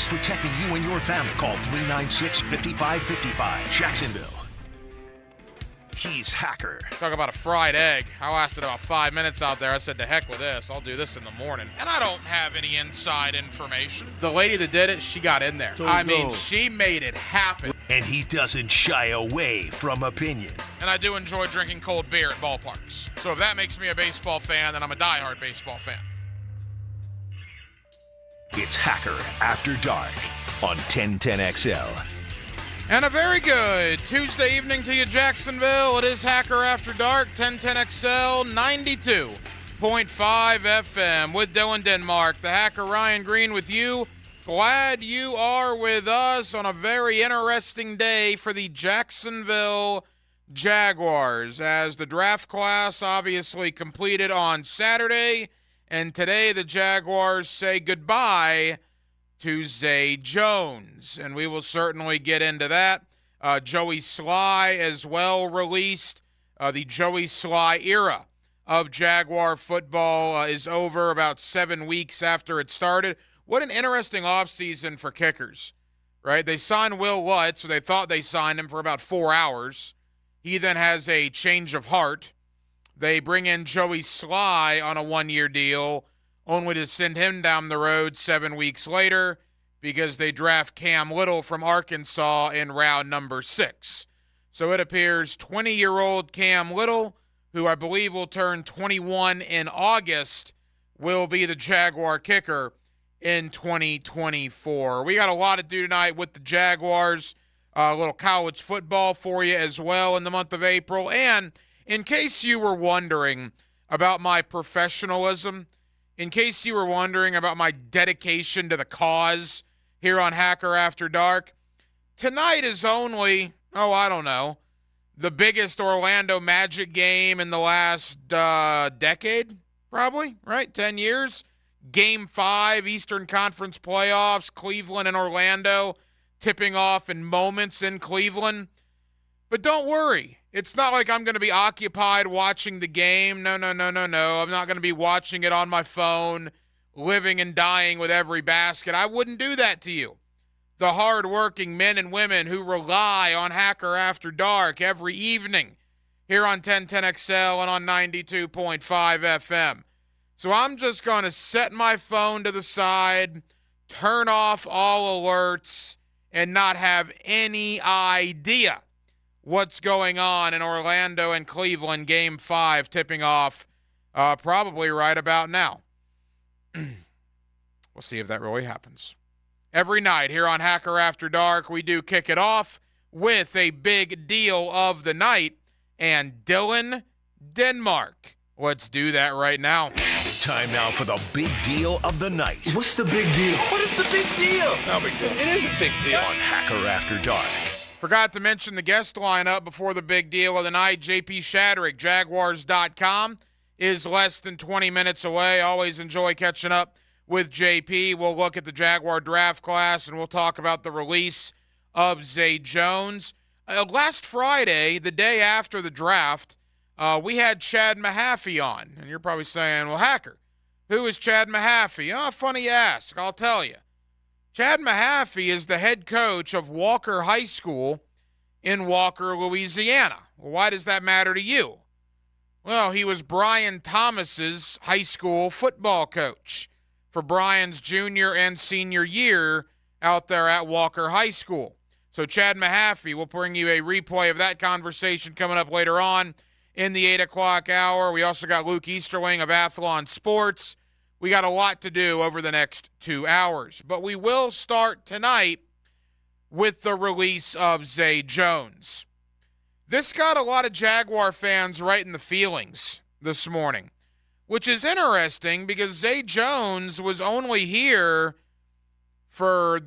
Jaguars, protecting you and your family. Call 396-5555. Jacksonville. He's Hacker. Talk about a fried egg. I lasted about 5 minutes out there. I said, to heck with this. I'll do this in the morning. And I don't have any inside information. The lady that did it, she got in there. She made it happen. And he doesn't shy away from opinion. And I do enjoy drinking cold beer at ballparks. So if that makes me a baseball fan, then I'm a diehard baseball fan. It's Hacker After Dark on 1010XL. And a very good Tuesday evening to you, Jacksonville. It is Hacker After Dark, 1010XL, 92.5 FM with Dylan Denmark. The Hacker Ryan Green with you. Glad you are with us on a very interesting day for the Jacksonville Jaguars, as the draft class obviously completed on Saturday, and today the Jaguars say goodbye to Zay Jones, and we will certainly get into that. Joey Sly as well released. The Joey Sly era of Jaguar football is over about 7 weeks after it started. What an interesting offseason for kickers, right? They signed Will Lutz, so they thought they signed him for about 4 hours. He then has a change of heart. They bring in Joey Sly on a 1-year deal, only to send him down the road 7 weeks later because they draft Cam Little from Arkansas in round number 6. So it appears 20-year-old Cam Little, who I believe will turn 21 in August, will be the Jaguar kicker in 2024. We got a lot to do tonight with the Jaguars, a little college football for you as well in the month of April. And in case you were wondering about my professionalism, in case you were wondering about my dedication to the cause here on Hacker After Dark, tonight is only, the biggest Orlando Magic game in the last decade, probably, right? 10 years. Game 5, Eastern Conference playoffs, Cleveland and Orlando tipping off in moments in Cleveland. But don't worry. It's not like I'm going to be occupied watching the game. No. I'm not going to be watching it on my phone, living and dying with every basket. I wouldn't do that to you. The hardworking men and women who rely on Hacker After Dark every evening here on 1010XL and on 92.5 FM. So I'm just going to set my phone to the side, turn off all alerts, and not have any idea what's going on in Orlando and Cleveland, Game 5, tipping off probably right about now. We'll see if that really happens. Every night here on Hacker After Dark, we do kick it off with a big deal of the night, and Dylan Denmark. Let's do that right now. Time now for the big deal of the night. What's the big deal? What is the big deal? No big deal. It is a big deal. On Hacker After Dark. Forgot to mention the guest lineup before the big deal of the night. JP Shadrick, Jaguars.com, is less than 20 minutes away. Always enjoy catching up with JP. We'll look at the Jaguar draft class, and we'll talk about the release of Zay Jones. Last Friday, the day after the draft, we had Chad Mahaffey on. And you're probably saying, well, Hacker, who is Chad Mahaffey? Oh, funny you ask. I'll tell you. Chad Mahaffey is the head coach of Walker High School in Walker, Louisiana. Well, why does that matter to you? Well, he was Brian Thomas's high school football coach for Brian's junior and senior year out there at Walker High School. So Chad Mahaffey will bring you a replay of that conversation coming up later on in the 8 o'clock hour. We also got Luke Easterling of Athlon Sports. We got a lot to do over the next 2 hours. But we will start tonight with the release of Zay Jones. This got a lot of Jaguar fans right in the feelings this morning, which is interesting because Zay Jones was only here for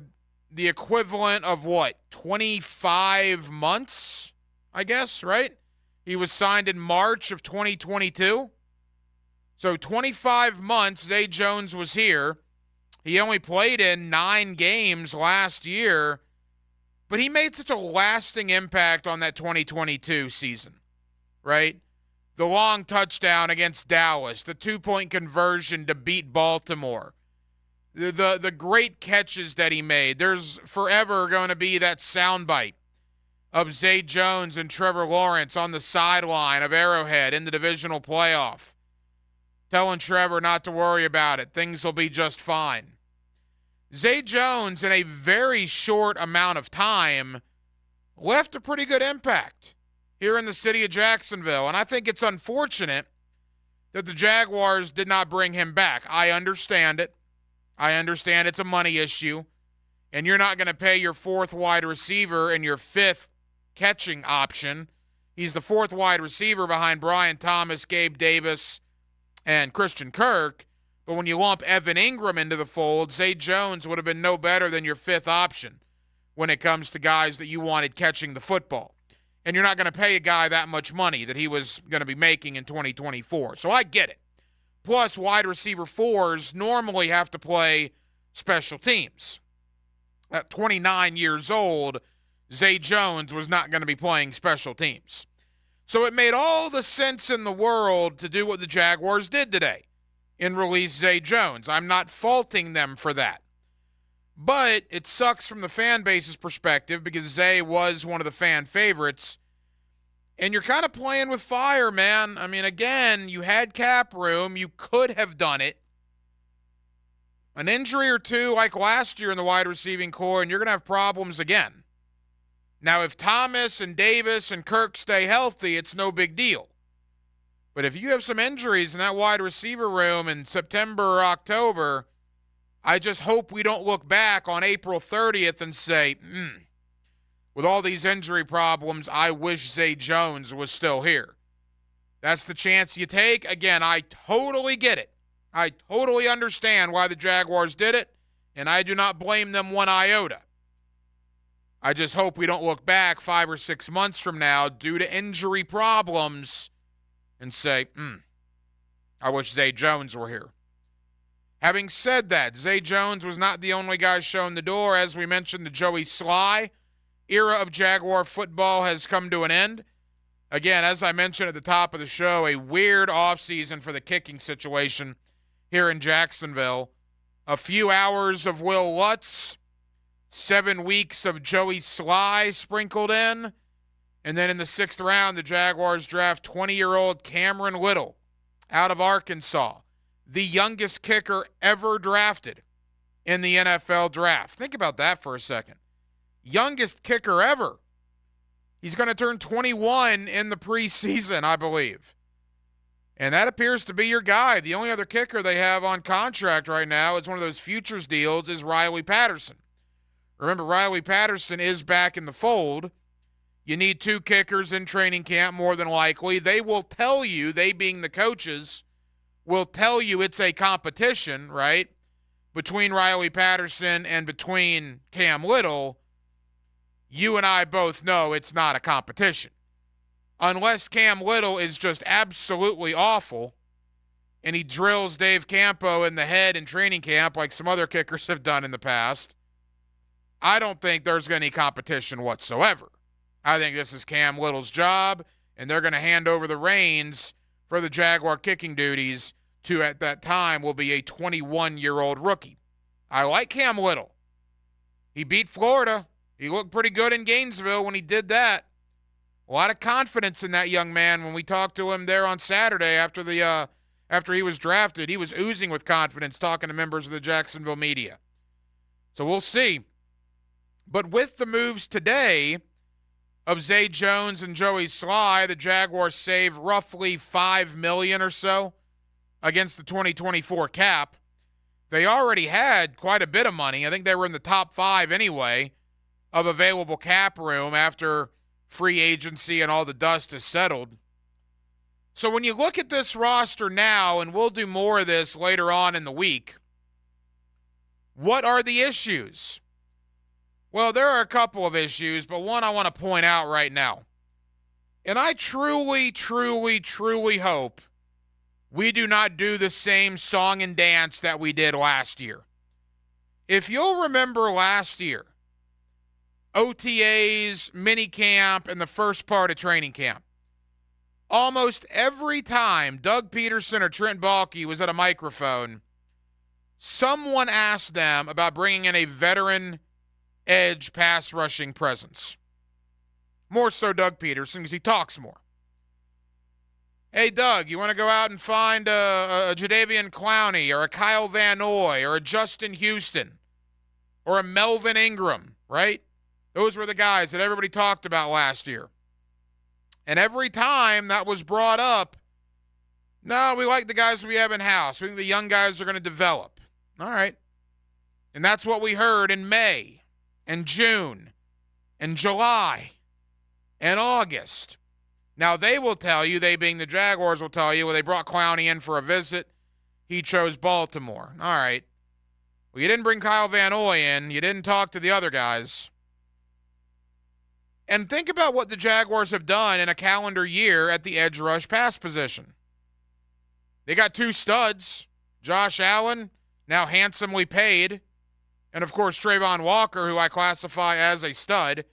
the equivalent of, 25 months, I guess, right? He was signed in March of 2022. So 25 months Zay Jones was here. He only played in 9 games last year, but he made such a lasting impact on that 2022 season, right? The long touchdown against Dallas, the 2-point conversion to beat Baltimore, the great catches that he made. There's forever going to be that soundbite of Zay Jones and Trevor Lawrence on the sideline of Arrowhead in the divisional playoff, telling Trevor not to worry about it. Things will be just fine. Zay Jones, in a very short amount of time, left a pretty good impact here in the city of Jacksonville. And I think it's unfortunate that the Jaguars did not bring him back. I understand it. I understand it's a money issue. And you're not going to pay your fourth wide receiver and your fifth catching option. He's the fourth wide receiver behind Brian Thomas, Gabe Davis, and Christian Kirk. But when you lump Evan Ingram into the fold, Zay Jones would have been no better than your fifth option when it comes to guys that you wanted catching the football. And you're not going to pay a guy that much money that he was going to be making in 2024. So I get it. Plus, wide receiver fours normally have to play special teams. At 29 years old, Zay Jones was not going to be playing special teams. So it made all the sense in the world to do what the Jaguars did today and release Zay Jones. I'm not faulting them for that. But it sucks from the fan base's perspective because Zay was one of the fan favorites. And you're kind of playing with fire, man. I mean, again, you had cap room. You could have done it. An injury or two like last year in the wide receiving core, and you're going to have problems again. Now, if Thomas and Davis and Kirk stay healthy, it's no big deal. But if you have some injuries in that wide receiver room in September or October, I just hope we don't look back on April 30th and say, with all these injury problems, I wish Zay Jones was still here. That's the chance you take. Again, I totally get it. I totally understand why the Jaguars did it, and I do not blame them one iota. I just hope we don't look back 5 or 6 months from now due to injury problems and say, I wish Zay Jones were here. Having said that, Zay Jones was not the only guy shown the door. As we mentioned, the Joey Sly era of Jaguar football has come to an end. Again, as I mentioned at the top of the show, a weird offseason for the kicking situation here in Jacksonville. A few hours of Will Lutz, 7 weeks of Joey Sly sprinkled in, and then in the 6th round, the Jaguars draft 20-year-old Cameron Little out of Arkansas, the youngest kicker ever drafted in the NFL draft. Think about that for a second. Youngest kicker ever. He's going to turn 21 in the preseason, I believe. And that appears to be your guy. The only other kicker they have on contract right now, it's one of those futures deals, is Riley Patterson. Remember, Riley Patterson is back in the fold. You need 2 kickers in training camp, more than likely. They will tell you, they being the coaches, will tell you it's a competition, right, between Riley Patterson and between Cam Little. You and I both know it's not a competition. Unless Cam Little is just absolutely awful and he drills Dave Campo in the head in training camp like some other kickers have done in the past, I don't think there's any competition whatsoever. I think this is Cam Little's job, and they're going to hand over the reins for the Jaguar kicking duties to, at that time, will be a 21-year-old rookie. I like Cam Little. He beat Florida. He looked pretty good in Gainesville when he did that. A lot of confidence in that young man. When we talked to him there on Saturday after he was drafted, he was oozing with confidence talking to members of the Jacksonville media. So we'll see. But with the moves today of Zay Jones and Joey Sly, the Jaguars save roughly $5 million or so against the 2024 cap. They already had quite a bit of money. I think they were in the top 5 anyway of available cap room after free agency and all the dust has settled. So when you look at this roster now, and we'll do more of this later on in the week, what are the issues? Well, there are a couple of issues, but one I want to point out right now. And I truly, truly, truly hope we do not do the same song and dance that we did last year. If you'll remember last year, OTAs, minicamp, and the first part of training camp, almost every time Doug Peterson or Trent Baalke was at a microphone, someone asked them about bringing in a veteran edge pass rushing presence. More so Doug Peterson, because he talks more. Hey, Doug, you want to go out and find a Jadeveon Clowney or a Kyle Van Noy or a Justin Houston or a Melvin Ingram, right? Those were the guys that everybody talked about last year. And every time that was brought up, no, we like the guys we have in-house. We think the young guys are going to develop. All right. And that's what we heard in May and June and July and August. Now, they will tell you, they being the Jaguars will tell you, well, they brought Clowney in for a visit. He chose Baltimore. All right. Well, you didn't bring Kyle Van Noy in. You didn't talk to the other guys. And think about what the Jaguars have done in a calendar year at the edge rush pass position. They got 2 studs. Josh Allen, now handsomely paid. And, of course, Trayvon Walker, who I classify as a stud.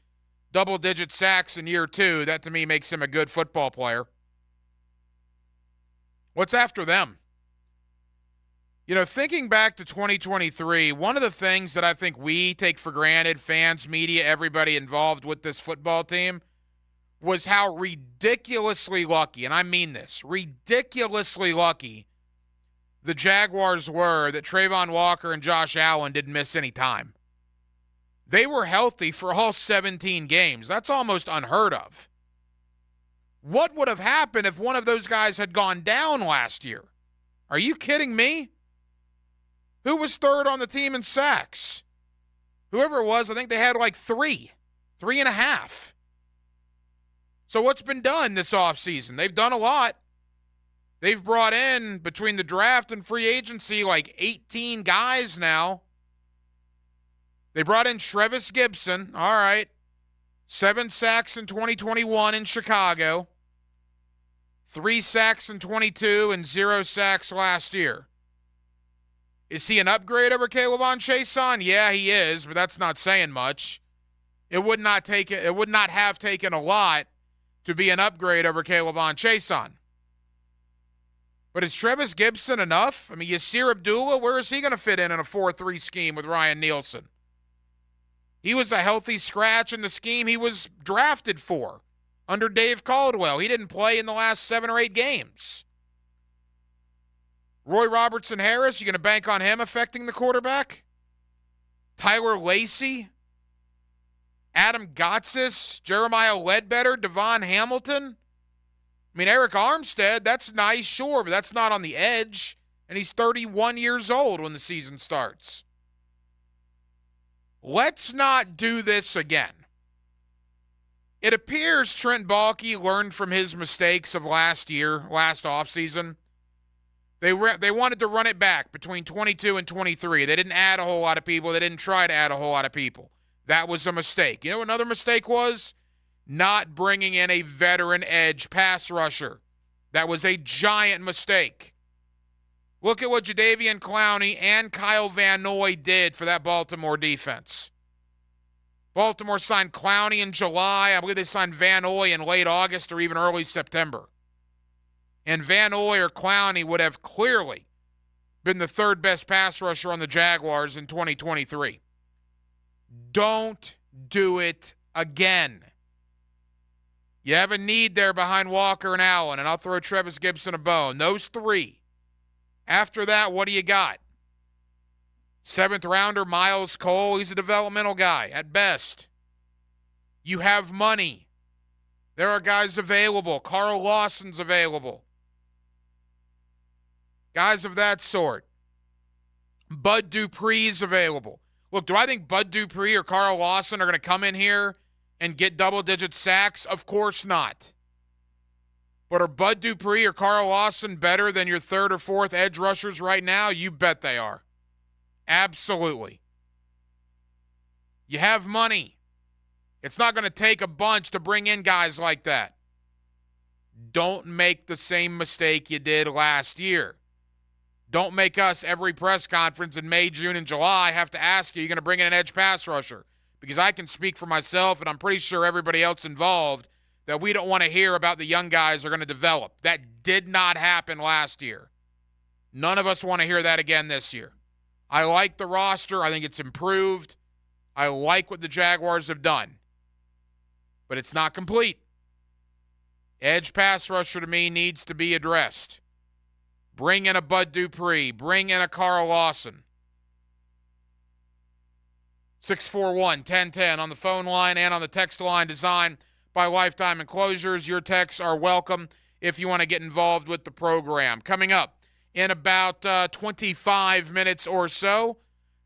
Double-digit sacks in year 2. That, to me, makes him a good football player. What's after them? You know, thinking back to 2023, one of the things that I think we take for granted, fans, media, everybody involved with this football team, was how ridiculously lucky, and I mean this, ridiculously lucky the Jaguars were that Trayvon Walker and Josh Allen didn't miss any time. They were healthy for all 17 games. That's almost unheard of. What would have happened if one of those guys had gone down last year? Are you kidding me? Who was third on the team in sacks? Whoever it was, I think they had like 3.5. So what's been done this offseason? They've done a lot. They've brought in, between the draft and free agency, like 18 guys now. They brought in Trevis Gibson. All right. 7 sacks in 2021 in Chicago. 3 sacks in 22 and 0 sacks last year. Is he an upgrade over Caleb Chason? Yeah, he is, but that's not saying much. It would not have taken a lot to be an upgrade over Caleb Chason. But is Trevis Gibson enough? I mean, Yasir Abdullah, where is he going to fit in a 4-3 scheme with Ryan Nielsen? He was a healthy scratch in the scheme he was drafted for under Dave Caldwell. He didn't play in the last 7 or 8 games. Roy Robertson-Harris, you going to bank on him affecting the quarterback? Tyler Lacey? Adam Gotsis? Jeremiah Ledbetter? Devon Hamilton? I mean, Eric Armstead, that's nice, sure, but that's not on the edge. And he's 31 years old when the season starts. Let's not do this again. It appears Trent Baalke learned from his mistakes of last offseason. They wanted to run it back between 22 and 23. They didn't add a whole lot of people. They didn't try to add a whole lot of people. That was a mistake. You know what another mistake was? Not bringing in a veteran edge pass rusher. That was a giant mistake. Look at what Jadeveon Clowney and Kyle Van Noy did for that Baltimore defense. Baltimore signed Clowney in July. I believe they signed Van Noy in late August or even early September. And Van Noy or Clowney would have clearly been the 3rd best pass rusher on the Jaguars in 2023. Don't do it again. You have a need there behind Walker and Allen, and I'll throw Trevis Gibson a bone. Those 3. After that, what do you got? 7th rounder Miles Cole. He's a developmental guy at best. You have money. There are guys available. Carl Lawson's available. Guys of that sort. Bud Dupree's available. Look, do I think Bud Dupree or Carl Lawson are going to come in here and get double-digit sacks? Of course not. But are Bud Dupree or Carl Lawson better than your 3rd or 4th edge rushers right now? You bet they are. Absolutely. You have money. It's not going to take a bunch to bring in guys like that. Don't make the same mistake you did last year. Don't make us every press conference in May, June, and July have to ask you, you're going to bring in an edge pass rusher. Because I can speak for myself, and I'm pretty sure everybody else involved, that we don't want to hear about the young guys are going to develop. That did not happen last year. None of us want to hear that again this year. I like the roster. I think it's improved. I like what the Jaguars have done. But it's not complete. Edge pass rusher to me needs to be addressed. Bring in a Bud Dupree. Bring in a Carl Lawson. 641-1010 on the phone line and on the text line, designed by Lifetime Enclosures. Your texts are welcome if you want to get involved with the program. Coming up in about 25 minutes or so,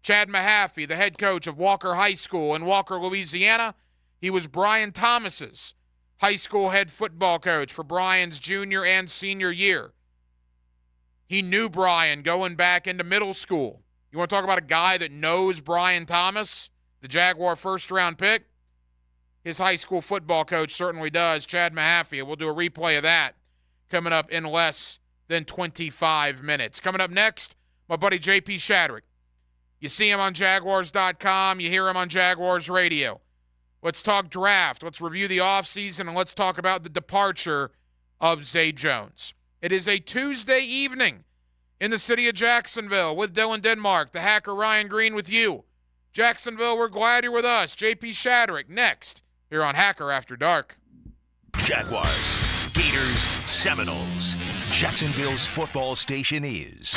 Chad Mahaffey, the head coach of Walker High School in Walker, Louisiana. He was Brian Thomas's high school head football coach for Brian's junior and senior year. He knew Brian going back into middle school. You want to talk about a guy that knows Brian Thomas, the Jaguar first-round pick? His high school football coach certainly does, Chad Mahaffey. We'll do a replay of that coming up in less than 25 minutes. Coming up next, my buddy J.P. Shadrick. You see him on Jaguars.com. You hear him on Jaguars Radio. Let's talk draft. Let's review the offseason, and let's talk about the departure of Zay Jones. It is a Tuesday evening in the city of Jacksonville with Dylan Denmark, the hacker Ryan Green with you. Jacksonville, we're glad you're with us. J.P. Shadrick next here on Hacker After Dark. Jaguars, Gators, Seminoles. Jacksonville's football station is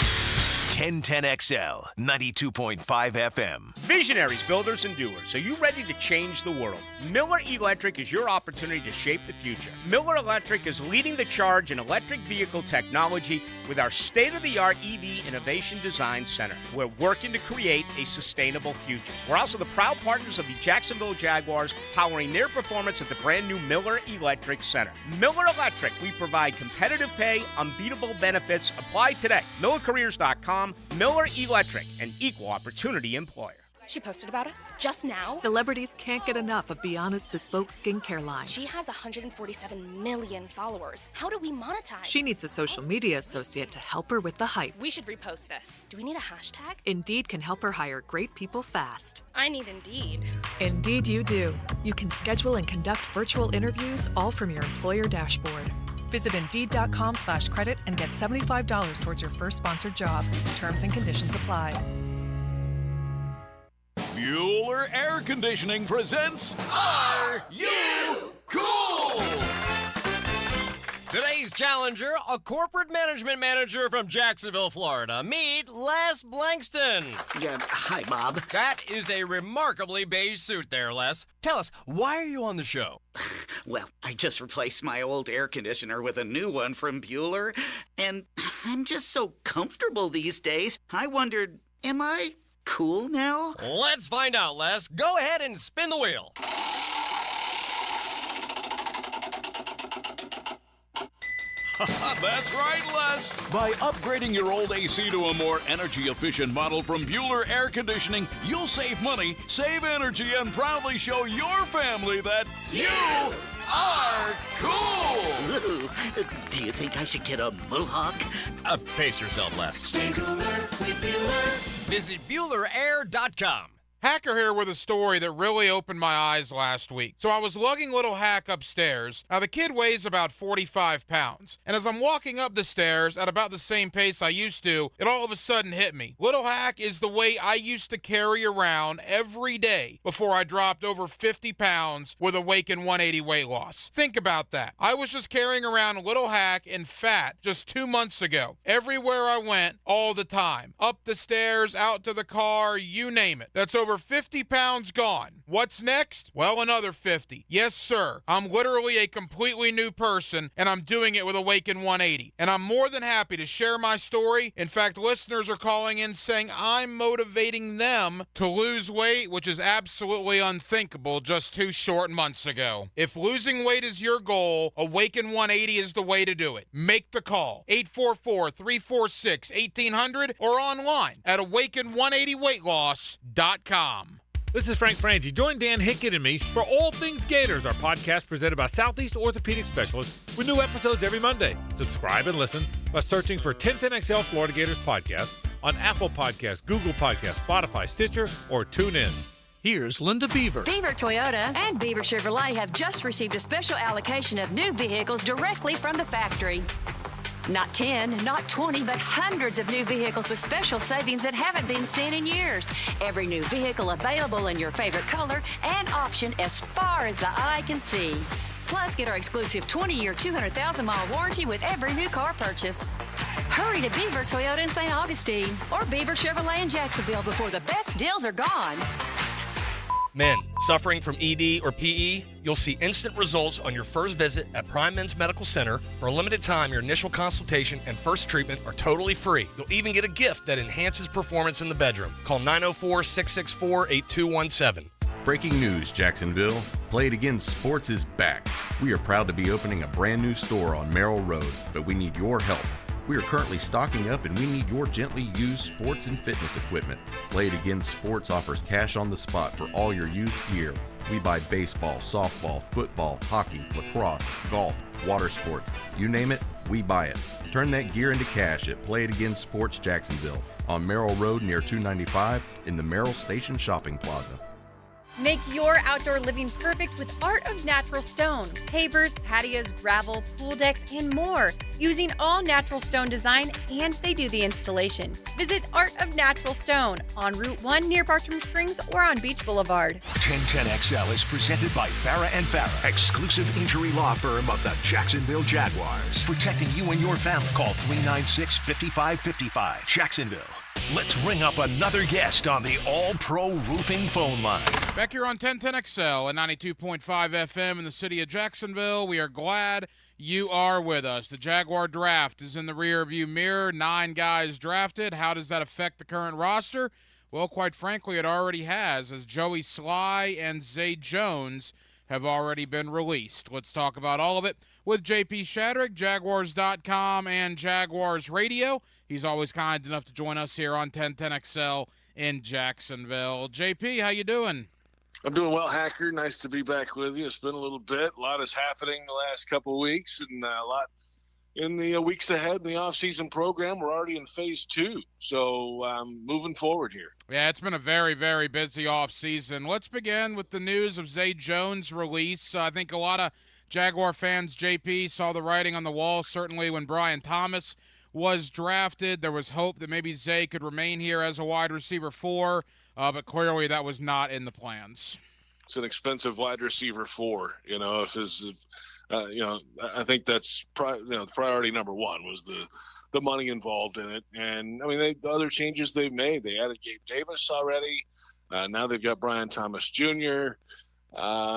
1010XL, 92.5 FM. Visionaries, builders, and doers. Are you ready to change the world? Miller Electric is your opportunity to shape the future. Miller Electric is leading the charge in electric vehicle technology with our state-of-the-art EV Innovation Design Center. We're working to create a sustainable future. We're also the proud partners of the Jacksonville Jaguars, powering their performance at the brand-new Miller Electric Center. Miller Electric, we provide competitive pay, unbeatable benefits. Apply today. MillerCareers.com. Miller Electric, an equal opportunity employer. She posted about us just now. Celebrities can't get enough of Bianna's bespoke skincare line. She has 147 million followers. How do we monetize? She needs a social media associate to help her with the hype. We should repost this. Do we need a hashtag? Indeed can help her hire great people fast. I need Indeed. Indeed you do. You can schedule and conduct virtual interviews all from your employer dashboard. Visit Indeed.com/credit and get $75 towards your first sponsored job. Terms and conditions apply. Bueller Air Conditioning presents Are You Cool? Today's challenger, a corporate management manager from Jacksonville, Florida. Meet Les Blankston. Hi, Bob. That is a remarkably beige suit there, Les. Tell us, why are you on the show? Well, I just replaced my old air conditioner with a new one from Bueller, and I'm just so comfortable these days. I wondered, am I cool now? Let's find out, Les. Go ahead and spin the wheel. That's right, Les. By upgrading your old AC to a more energy-efficient model from Bueller Air Conditioning, you'll save money, save energy, and proudly show your family that you are cool. Ooh, do you think I should get a mohawk? Pace yourself, Les. Stay cooler with Bueller. Visit BuellerAir.com. Hacker here with a story that really opened my eyes last week. So I was lugging little Hack upstairs. Now the kid weighs about 45 pounds. And as I'm walking up the stairs at about the same pace I used to, it all of a sudden hit me. Little Hack is the weight I used to carry around every day before I dropped over 50 pounds with Awaken 180 weight loss. Think about that. I was just carrying around Little Hack in fat just 2 months ago. Everywhere I went, all the time. Up the stairs, out to the car, you name it. That's over 50 pounds gone. What's next? Well, another 50. Yes, sir. I'm literally a completely new person, and I'm doing it with Awaken 180. And I'm more than happy to share my story. In fact, listeners are calling in saying I'm motivating them to lose weight, which is absolutely unthinkable just 2 short months ago. If losing weight is your goal, Awaken 180 is the way to do it. Make the call. 844-346-1800 or online at awaken180weightloss.com. This is Frank Frangie. Join Dan Hickett and me for All Things Gators, our podcast presented by Southeast Orthopedic Specialists with new episodes every Monday. Subscribe and listen by searching for 1010XL Florida Gators Podcast on Apple Podcasts, Google Podcasts, Spotify, Stitcher, or TuneIn. Here's Linda Beaver. Beaver Toyota and Beaver Chevrolet have just received a special allocation of new vehicles directly from the factory. Not 10, not 20, but hundreds of new vehicles with special savings that haven't been seen in years. Every new vehicle available in your favorite color and option as far as the eye can see. Plus, get our exclusive 20-year, 200,000-mile warranty with every new car purchase. Hurry to Beaver Toyota in St. Augustine or Beaver Chevrolet in Jacksonville before the best deals are gone. Men suffering from ED or PE, you'll see instant results on your first visit at Prime Men's Medical Center. For a limited time, your initial consultation and first treatment are totally free. You'll even get a gift that enhances performance in the bedroom. Call 904-664-8217. Breaking news, Jacksonville. Play It Again Sports is back. We are proud to be opening a brand new store on Merrill Road, but we need your help. We are currently stocking up and we need your gently used sports and fitness equipment. Play It Again Sports offers cash on the spot for all your used gear. We buy baseball, softball, football, hockey, lacrosse, golf, water sports. You name it, we buy it. Turn that gear into cash at Play It Again Sports Jacksonville on Merrill Road near 295 in the Merrill Station Shopping Plaza. Make your outdoor living perfect with Art of Natural Stone. Pavers, patios, gravel, pool decks, and more. Using all natural stone design, and they do the installation. Visit Art of Natural Stone on Route 1 near Bartram Springs or on Beach Boulevard. 1010XL is presented by Farrah & Farrah, exclusive injury law firm of the Jacksonville Jaguars. Protecting you and your family. Call 396-5555. Jacksonville. Let's ring up another guest on the All-Pro Roofing phone line. Back here on 1010XL at 92.5 FM in the city of Jacksonville. We are glad you are with us. The Jaguar draft is in the rearview mirror. 9 guys drafted. How does that affect the current roster? Well, quite frankly, it already has, as Joey Sly and Zay Jones have already been released. Let's talk about all of it with JP Shadrick, Jaguars.com and Jaguars Radio. He's always kind enough to join us here on 1010XL in Jacksonville. JP, how you doing? I'm doing well, Hacker. Nice to be back with you. It's been a little bit. A lot is happening the last couple of weeks, and a lot in the weeks ahead in the off-season program. We're already in phase 2, so moving forward here. Yeah, it's been a very, very busy off-season. Let's begin with the news of Zay Jones' release. I think a lot of Jaguar fans, JP, saw the writing on the wall, certainly when Brian Thomas was drafted. There was hope that maybe Zay could remain here as a wide receiver 4, but clearly that was not in the plans. It's an expensive wide receiver 4. You know, if his, I think that's priority number 1 was the money involved in it. And I mean, the other changes they've made, they added Gabe Davis already. Now they've got Brian Thomas Jr.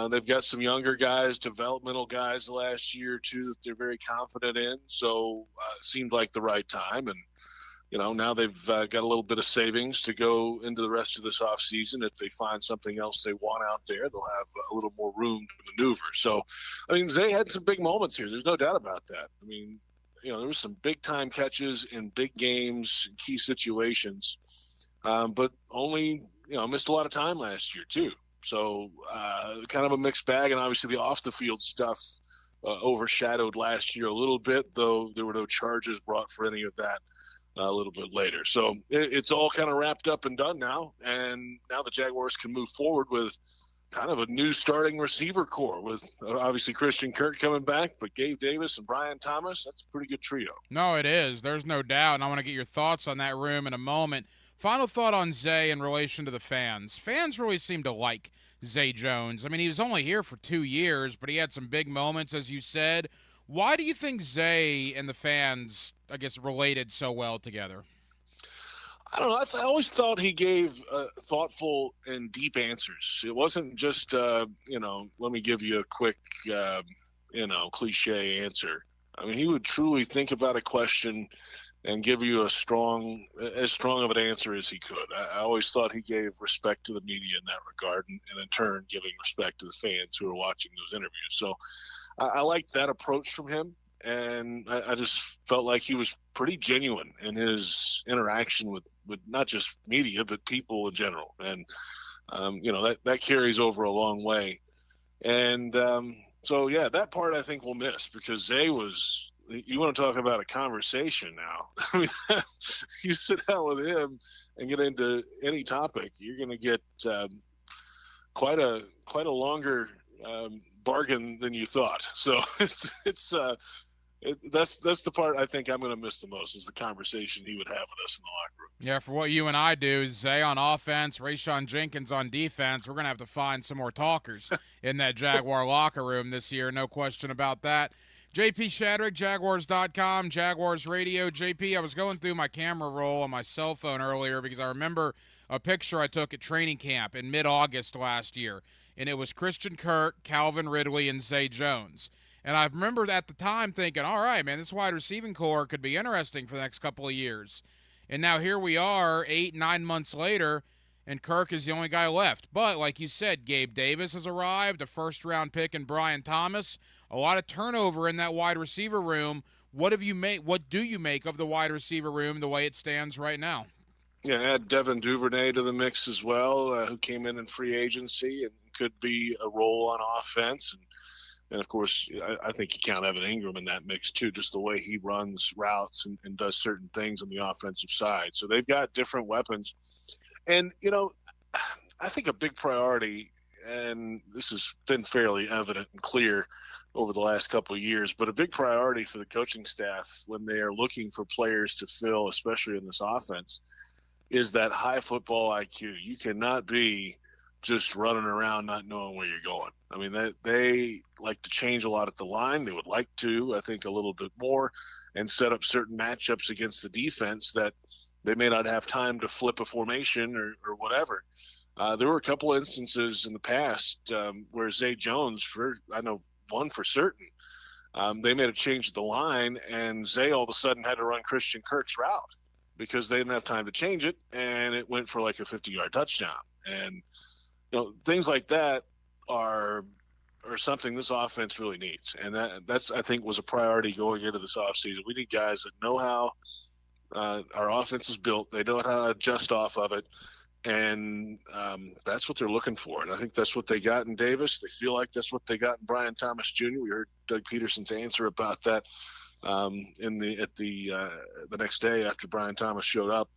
They've got some younger guys, developmental guys the last year or two that they're very confident in. So it seemed like the right time. And, now they've got a little bit of savings to go into the rest of this offseason. If they find something else they want out there, they'll have a little more room to maneuver. So, I mean, Zay had some big moments here. There's no doubt about that. I mean, there was some big-time catches in big games, key situations, but only, missed a lot of time last year too. So kind of a mixed bag, and obviously the off-the-field stuff overshadowed last year a little bit, though there were no charges brought for any of that a little bit later. So it's all kind of wrapped up and done now, and now the Jaguars can move forward with kind of a new starting receiver core with obviously Christian Kirk coming back, but Gabe Davis and Brian Thomas, that's a pretty good trio. No, it is. There's no doubt, and I want to get your thoughts on that room in a moment. Final thought on Zay in relation to the fans. Fans really seem to like Zay Jones. I mean, he was only here for 2 years, but he had some big moments, as you said. Why do you think Zay and the fans, I guess, related so well together? I don't know. I always thought he gave thoughtful and deep answers. It wasn't just, let me give you a quick, cliche answer. I mean, he would truly think about a question and give you as strong of an answer as he could. I always thought he gave respect to the media in that regard, and in turn giving respect to the fans who are watching those interviews. So I liked that approach from him, and I just felt like he was pretty genuine in his interaction with not just media, but people in general. And, that carries over a long way. And so, yeah, that part I think we'll miss, because Zay was – you want to talk about a conversation now. I mean, you sit down with him and get into any topic, you're going to get quite a That's the part I think I'm going to miss the most is the conversation he would have with us in the locker room. Yeah, for what you and I do, Zay on offense, Rayshon Jenkins on defense, we're going to have to find some more talkers in that Jaguar locker room this year, no question about that. JP Shadrick, Jaguars.com, Jaguars Radio. JP, I was going through my camera roll on my cell phone earlier because I remember a picture I took at training camp in mid-August last year, and it was Christian Kirk, Calvin Ridley, and Zay Jones. And I remember at the time thinking, all right, man, this wide receiving core could be interesting for the next couple of years. And now here we are 8-9 months later, and Kirk is the only guy left. But like you said, Gabe Davis has arrived, a first-round pick in Brian Thomas, a lot of turnover in that wide receiver room. What do you make of the wide receiver room the way it stands right now? Yeah, add Devin Duvernay to the mix as well, who came in free agency and could be a role on offense. And of course, I think you count Evan Ingram in that mix too, just the way he runs routes and does certain things on the offensive side. So they've got different weapons. And, I think a big priority, and this has been fairly evident and clear over the last couple of years, but a big priority for the coaching staff when they are looking for players to fill, especially in this offense, is that high football IQ. You cannot be just running around not knowing where you're going. I mean, they like to change a lot at the line. They would like to, I think, a little bit more and set up certain matchups against the defense that they may not have time to flip a formation or whatever. There were a couple instances in the past where Zay Jones, I know one for certain, they made a change at the line, and Zay all of a sudden had to run Christian Kirk's route because they didn't have time to change it, and it went for like a 50-yard touchdown. And things like that are something this offense really needs. And that's, I think, was a priority going into this offseason. We need guys that know how our offense is built. They know how to adjust off of it. And that's what they're looking for. And I think that's what they got in Davis. They feel like that's what they got in Brian Thomas Jr. We heard Doug Peterson's answer about that the next day after Brian Thomas showed up.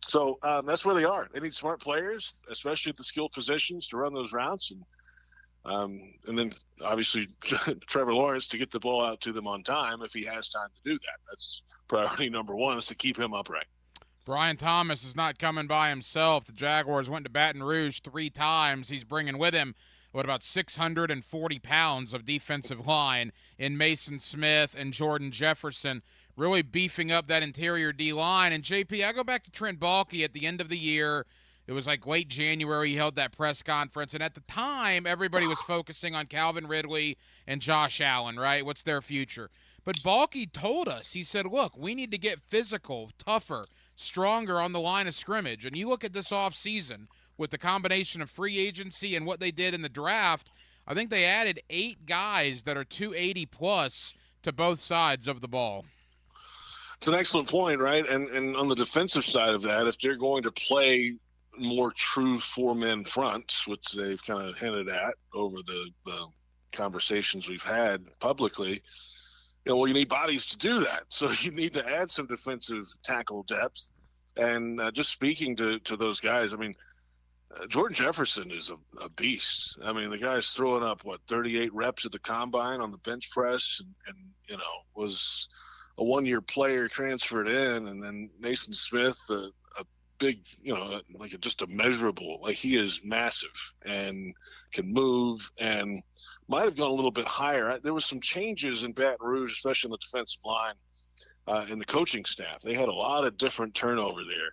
So that's where they are. They need smart players, especially at the skill positions, to run those routes, and then obviously Trevor Lawrence to get the ball out to them on time if he has time to do that. That's priority number one, is to keep him upright. Brian Thomas is not coming by himself. The Jaguars went to Baton Rouge 3 times. He's bringing with him about 640 pounds of defensive line in Mason Smith and Jordan Jefferson, really beefing up that interior D-line. And, JP, I go back to Trent Baalke at the end of the year. It was like late January. He held that press conference. And at the time, everybody was focusing on Calvin Ridley and Josh Allen, right? What's their future? But Baalke told us, he said, look, we need to get physical, tougher, stronger on the line of scrimmage. And you look at this offseason with the combination of free agency and what they did in the draft, I think they added 8 guys that are 280-plus to both sides of the ball. It's an excellent point, right? And on the defensive side of that, if they're going to play more true 4-men fronts, which they've kind of hinted at over the conversations we've had publicly, you need bodies to do that. So you need to add some defensive tackle depth. And just speaking to those guys, I mean, Jordan Jefferson is a beast. I mean, the guy's throwing up, 38 reps at the combine on the bench press and was a 1-year player transferred in. And then Mason Smith, a big, just immeasurable. Like, he is massive and can move and might have gone a little bit higher. There was some changes in Baton Rouge, especially in the defensive line, in the coaching staff. They had a lot of different turnover there.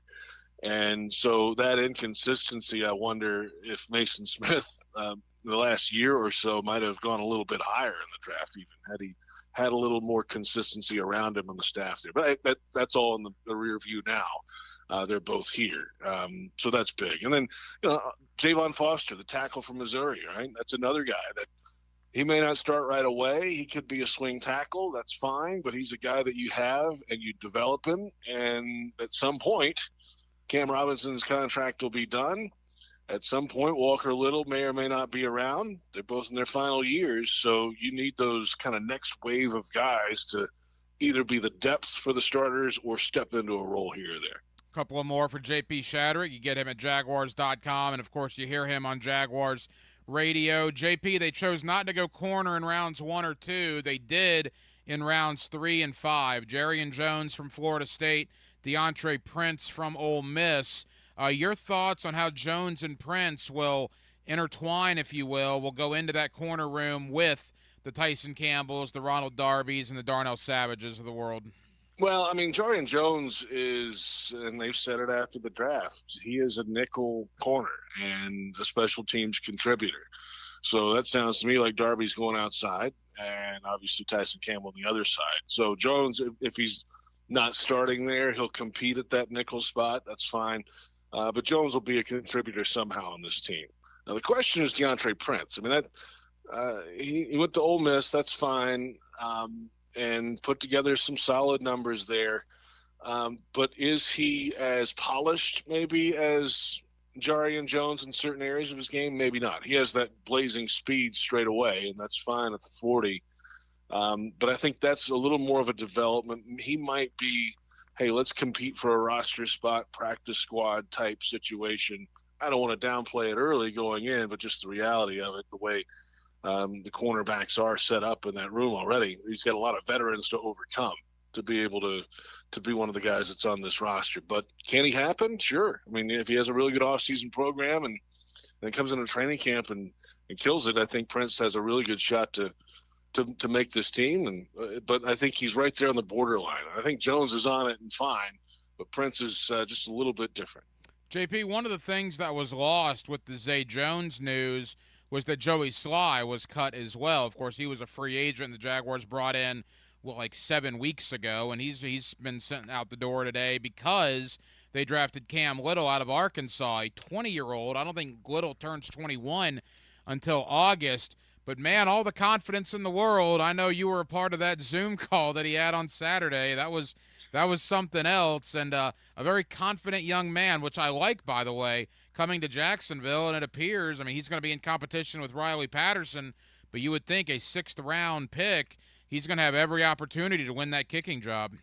And so that inconsistency, I wonder if Mason Smith, the last year or so, might have gone a little bit higher in the draft, even had he had a little more consistency around him on the staff there. But that's all in the rear view now. They're both here. So that's big. And then, Javon Foster, the tackle from Missouri, right? That's another guy that he may not start right away. He could be a swing tackle. That's fine. But he's a guy that you have and you develop him. And at some point, Cam Robinson's contract will be done. At some point, Walker Little may or may not be around. They're both in their final years, so you need those kind of next wave of guys to either be the depth for the starters or step into a role here or there. A couple of more for JP Shadrick. You get him at Jaguars.com, and, of course, you hear him on Jaguars Radio. JP, they chose not to go corner in rounds 1 or 2. They did in rounds 3 and 5. Jerry Jones from Florida State, DeAndre Prince from Ole Miss. Your thoughts on how Jones and Prince will intertwine, if you will go into that corner room with the Tyson Campbells, the Ronald Darbys, and the Darnell Savages of the world? Well, I mean, Jarian Jones is, and they've said it after the draft, he is a nickel corner and a special teams contributor. So that sounds to me like Darby's going outside, and obviously Tyson Campbell on the other side. So Jones, if he's not starting there, he'll compete at that nickel spot. That's fine. But Jones will be a contributor somehow on this team. Now, the question is DeAndre Prince. I mean, he went to Ole Miss. That's fine. And put together some solid numbers there. But is he as polished maybe as Jarian Jones in certain areas of his game? Maybe not. He has that blazing speed straight away, and that's fine at the 40. But I think that's a little more of a development. He might be, hey, let's compete for a roster spot, practice squad type situation. I don't want to downplay it early going in, but just the reality of it, the way the cornerbacks are set up in that room already. He's got a lot of veterans to overcome to be able to be one of the guys that's on this roster. But can he happen? Sure. I mean, if he has a really good offseason program and then comes into training camp and kills it, I think Prince has a really good shot to make this team. But I think he's right there on the borderline. I think Jones is on it and fine, but Prince is just a little bit different. JP, one of the things that was lost with the Zay Jones news was that Joey Sly was cut as well. Of course, he was a free agent the Jaguars brought in, like 7 weeks ago, and he's been sent out the door today because they drafted Cam Little out of Arkansas, a 20-year-old. I don't think Little turns 21 until August. But, man, all the confidence in the world. I know you were a part of that Zoom call that he had on Saturday. That was something else, and a very confident young man, which I like, by the way, coming to Jacksonville, and it appears, I mean, he's going to be in competition with Riley Patterson, but you would think a 6th-round pick, he's going to have every opportunity to win that kicking job.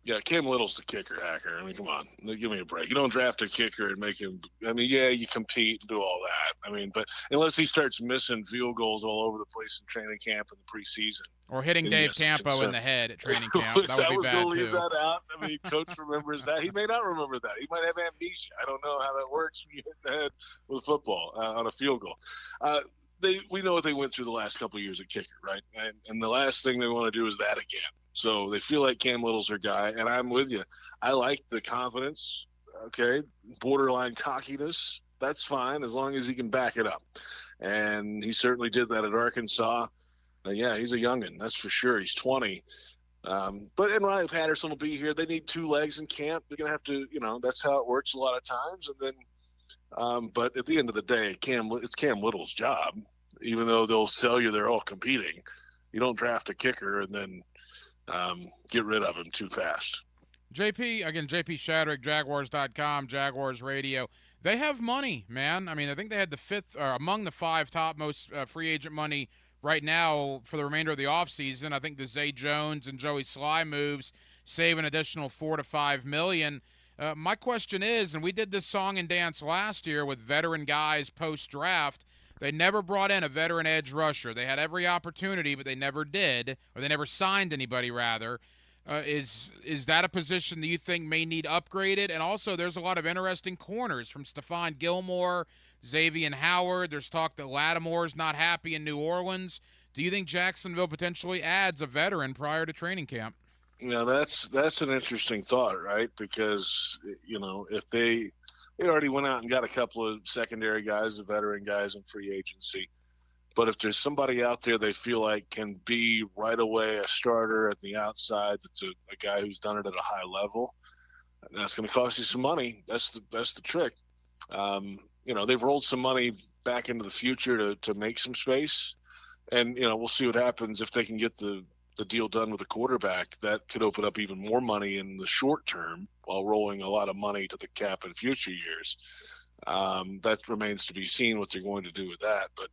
Yeah, Cam Little's the kicker, Hacker. I mean, come on. Give me a break. You don't draft a kicker and make him – I mean, yeah, you compete and do all that. I mean, but unless he starts missing field goals all over the place in training camp in the preseason. Or hitting Dave Campo in the head at training camp. That would be bad, too. I was going to leave that out. I mean, Coach remembers that. He may not remember that. He might have amnesia. I don't know how that works when you hit the head with football on a field goal. We know what they went through the last couple of years at kicker, right? And the last thing they want to do is that again. So they feel like Cam Little's their guy, and I'm with you. I like the confidence, okay, borderline cockiness. That's fine as long as he can back it up. And he certainly did that at Arkansas. Yeah, he's a youngin', that's for sure. He's 20. And Riley Patterson will be here. They need 2 legs in camp. They're going to have to, that's how it works a lot of times. And then, but at the end of the day, it's Cam Little's job, even though they'll tell you they're all competing. You don't draft a kicker and then get rid of him too fast. JP Shadrick, Jaguars.com, Jaguars Radio. They have money, man. I mean, I think they had the 5th, or among the 5 top most free agent money right now for the remainder of the offseason. I think the Zay Jones and Joey Sly moves save an additional $4 to $5 million. My question is, and we did this song and dance last year with veteran guys post-draft, they never brought in a veteran edge rusher. They had every opportunity, but they never did, or they never signed anybody, rather. Is that a position that you think may need upgraded? And also, there's a lot of interesting corners from Stephon Gilmore, Xavier Howard. There's talk that Lattimore's not happy in New Orleans. Do you think Jacksonville potentially adds a veteran prior to training camp? That's an interesting thought, right? Because, if they already went out and got a couple of secondary guys, the veteran guys in free agency. But if there's somebody out there they feel like can be right away a starter at the outside, that's a guy who's done it at a high level, that's going to cost you some money. That's the trick. They've rolled some money back into the future to make some space. And, we'll see what happens if they can get the deal done with a quarterback. That could open up even more money in the short term while rolling a lot of money to the cap in future years. That remains to be seen what they're going to do with that. But,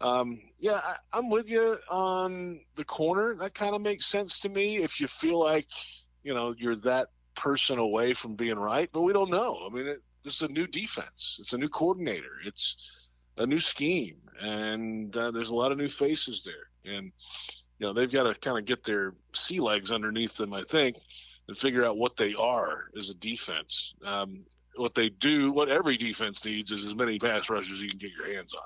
I'm with you on the corner. That kind of makes sense to me if you feel like, you're that person away from being right. But we don't know. I mean, this is a new defense. It's a new coordinator. It's a new scheme. And there's a lot of new faces there. And, they've got to kind of get their sea legs underneath them, I think, and figure out what they are as a defense. What they do, what every defense needs, is as many pass rushers as you can get your hands on.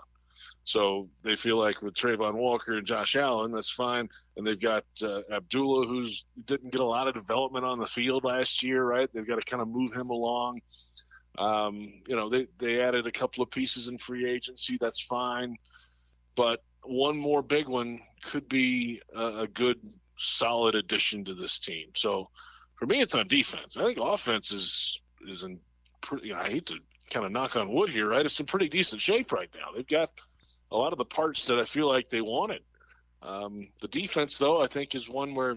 So they feel like with Trayvon Walker and Josh Allen, that's fine. And they've got Abdullah, who's didn't get a lot of development on the field last year, right? They've got to kind of move him along. They added a couple of pieces in free agency. That's fine. But one more big one could be a good, solid addition to this team. So for me, it's on defense. I think offense is in pretty, I hate to kind of knock on wood here, right? It's in pretty decent shape right now. They've got a lot of the parts that I feel like they wanted. The defense, though, I think is one where,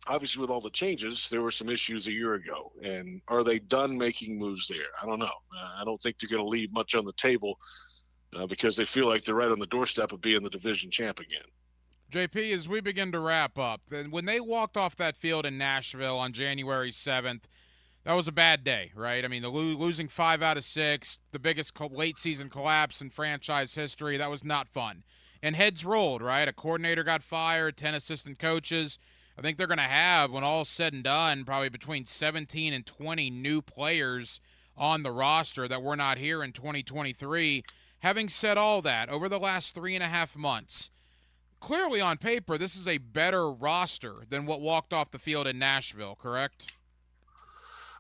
obviously with all the changes, there were some issues a year ago. And are they done making moves there? I don't know. I don't think they're going to leave much on the table because they feel like they're right on the doorstep of being the division champ again. JP, as we begin to wrap up, when they walked off that field in Nashville on January 7th, that was a bad day, right? I mean, losing 5 out of 6, the biggest late-season collapse in franchise history, that was not fun. And heads rolled, right? A coordinator got fired, 10 assistant coaches. I think they're going to have, when all's said and done, probably between 17 and 20 new players on the roster that were not here in 2023. Having said all that, over the last 3.5 months, clearly on paper, this is a better roster than what walked off the field in Nashville, correct?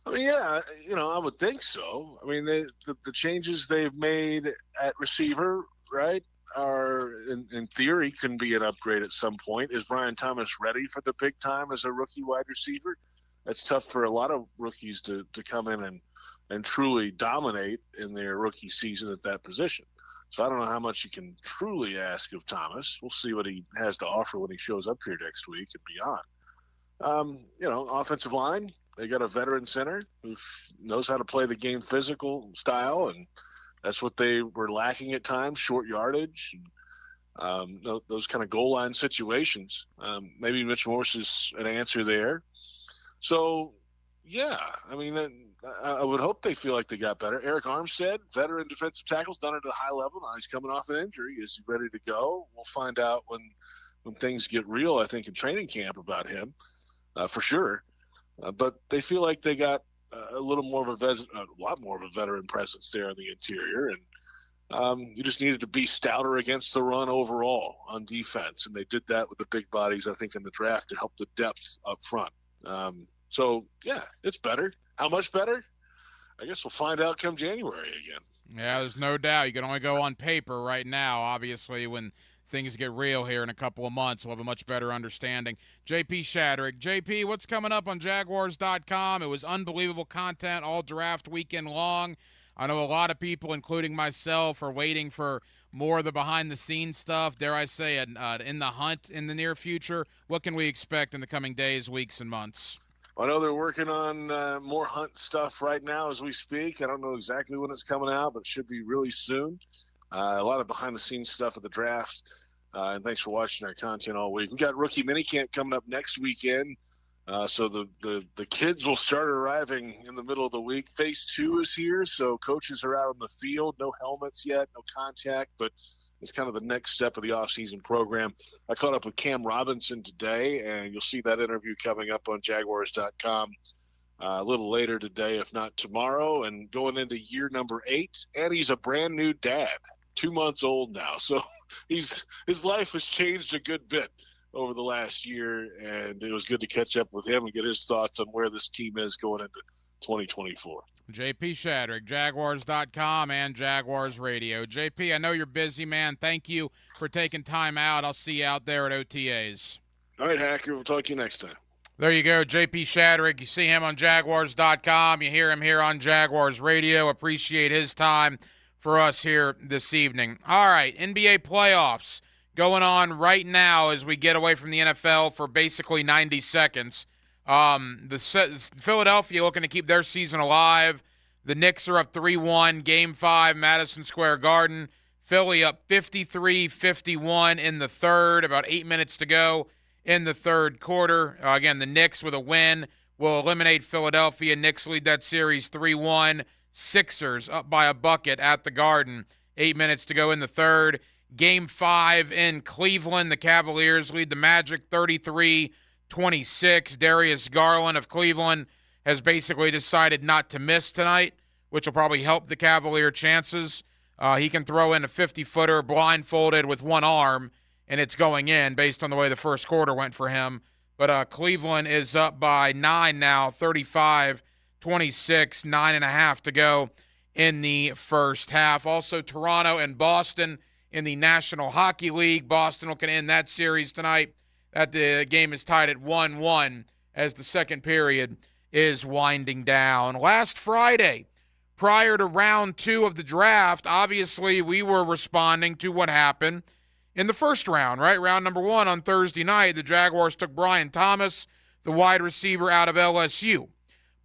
I mean, yeah, I would think so. I mean, the changes they've made at receiver, right, are in theory can be an upgrade at some point. Is Brian Thomas ready for the big time as a rookie wide receiver? That's tough for a lot of rookies to come in and truly dominate in their rookie season at that position. So I don't know how much you can truly ask of Thomas. We'll see what he has to offer when he shows up here next week and beyond. Offensive line, they got a veteran center who knows how to play the game physical style, and that's what they were lacking at times, short yardage, and, those kind of goal line situations. Maybe Mitch Morse is an answer there. So, yeah, I mean, I would hope they feel like they got better. Eric Armstead, veteran defensive tackles, done it at a high level. Now he's coming off an injury. Is he ready to go? We'll find out when things get real, I think, in training camp about him, for sure. But they feel like they got a lot more of a veteran presence there in the interior. And you just needed to be stouter against the run overall on defense. And they did that with the big bodies, I think, in the draft to help the depth up front. So, yeah, it's better. How much better? I guess we'll find out come January again. Yeah, there's no doubt. You can only go on paper right now. Obviously, when things get real here in a couple of months, we'll have a much better understanding. JP Shadrick. JP, what's coming up on Jaguars.com? It was unbelievable content all draft weekend long. I know a lot of people, including myself, are waiting for more of the behind-the-scenes stuff, dare I say, in the hunt in the near future. What can we expect in the coming days, weeks, and months? I know they're working on more hunt stuff right now as we speak. I don't know exactly when it's coming out, but it should be really soon. A lot of behind-the-scenes stuff at the draft. And thanks for watching our content all week. We got rookie minicamp coming up next weekend. So the kids will start arriving in the middle of the week. Phase 2 is here, so coaches are out on the field. No helmets yet, no contact, but it's kind of the next step of the offseason program. I caught up with Cam Robinson today, and you'll see that interview coming up on Jaguars.com a little later today, if not tomorrow, and going into year number 8. And he's a brand new dad, 2 months old now. So his life has changed a good bit over the last year, and it was good to catch up with him and get his thoughts on where this team is going into 2024. JP Shadrick, Jaguars.com and Jaguars Radio. JP, I know you're busy, man. Thank you for taking time out. I'll see you out there at OTAs. All right, Hacker. We'll talk to you next time. There you go, JP Shadrick. You see him on Jaguars.com. You hear him here on Jaguars Radio. Appreciate his time for us here this evening. All right, NBA playoffs going on right now as we get away from the NFL for basically 90 seconds. Philadelphia looking to keep their season alive. The Knicks are up 3-1, Game 5, Madison Square Garden. Philly up 53-51 in the third, about 8 minutes to go in the third quarter. Again, the Knicks with a win will eliminate Philadelphia. Knicks lead that series 3-1. Sixers up by a bucket at the Garden. 8 minutes to go in the third. Game 5 in Cleveland. The Cavaliers lead the Magic 33-26. Darius Garland of Cleveland has basically decided not to miss tonight, which will probably help the Cavalier chances. He can throw in a 50-footer blindfolded with one arm, and it's going in based on the way the first quarter went for him. But Cleveland is up by 9 now, 35-26, 9.5 to go in the first half. Also, Toronto and Boston in the National Hockey League. Boston can end that series tonight. That the game is tied at 1-1 as the second period is winding down. Last Friday, prior to round 2 of the draft, obviously we were responding to what happened in the first round, right? Round number 1 on Thursday night, the Jaguars took Brian Thomas, the wide receiver out of LSU.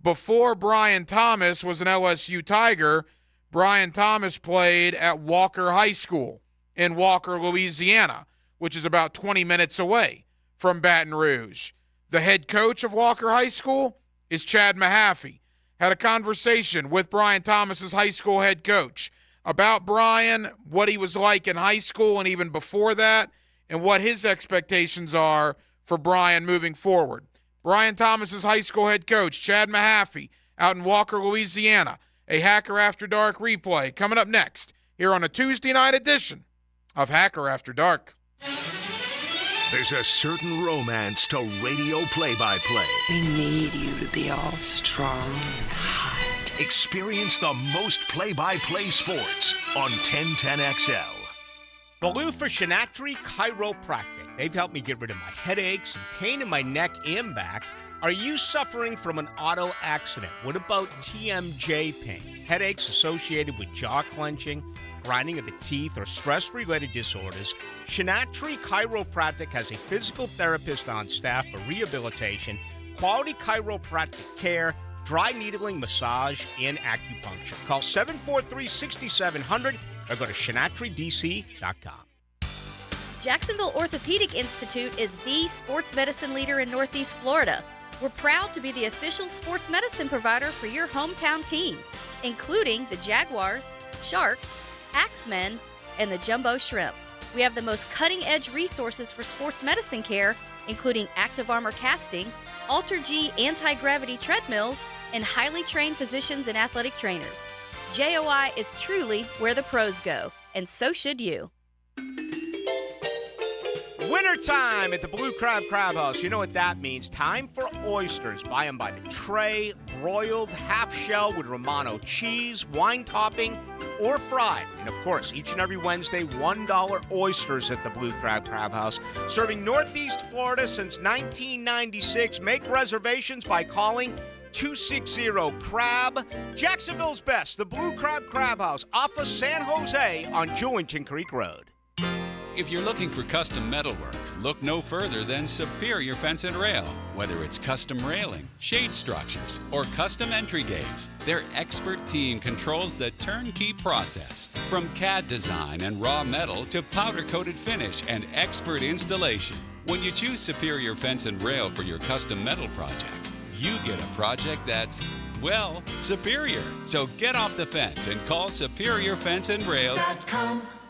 Before Brian Thomas was an LSU Tiger, Brian Thomas played at Walker High School in Walker, Louisiana, which is about 20 minutes away from Baton Rouge. The head coach of Walker High School is Chad Mahaffey. Had a conversation with Brian Thomas's high school head coach about Brian, what he was like in high school and even before that, and what his expectations are for Brian moving forward. Brian Thomas's high school head coach, Chad Mahaffey, out in Walker, Louisiana. A Hacker After Dark replay coming up next here on a Tuesday night edition of Hacker After Dark. There's a certain romance to radio play-by-play. We need you to be all strong and hot. Experience the most play-by-play sports on 1010XL. Baloo for Shadrick Chiropractic. They've helped me get rid of my headaches and pain in my neck and back. Are you suffering from an auto accident? What about TMJ pain? Headaches associated with jaw clenching, grinding of the teeth, or stress-related disorders? Shadrick Chiropractic has a physical therapist on staff for rehabilitation, quality chiropractic care, dry needling, massage, and acupuncture. Call 743-6700 or go to ShadrickDC.com. Jacksonville Orthopedic Institute is the sports medicine leader in Northeast Florida. We're proud to be the official sports medicine provider for your hometown teams, including the Jaguars, Sharks, Axemen, and the Jumbo Shrimp. We have the most cutting-edge resources for sports medicine care, including active armor casting, Alter-G anti-gravity treadmills, and highly trained physicians and athletic trainers. JOI is truly where the pros go, and so should you. Wintertime at the Blue Crab Crab House. You know what that means. Time for oysters. Buy them by the tray, broiled, half shell with Romano cheese, wine topping, or fried. And of course, each and every Wednesday, $1 oysters at the Blue Crab Crab House. Serving Northeast Florida since 1996. Make reservations by calling 260-CRAB. Jacksonville's best, the Blue Crab Crab House off of San Jose on Jewington Creek Road. If you're looking for custom metalwork, look no further than Superior Fence and Rail. Whether it's custom railing, shade structures, or custom entry gates, their expert team controls the turnkey process. From CAD design and raw metal to powder-coated finish and expert installation. When you choose Superior Fence and Rail for your custom metal project, you get a project that's, well, superior. So get off the fence and call Superior Fence and Rail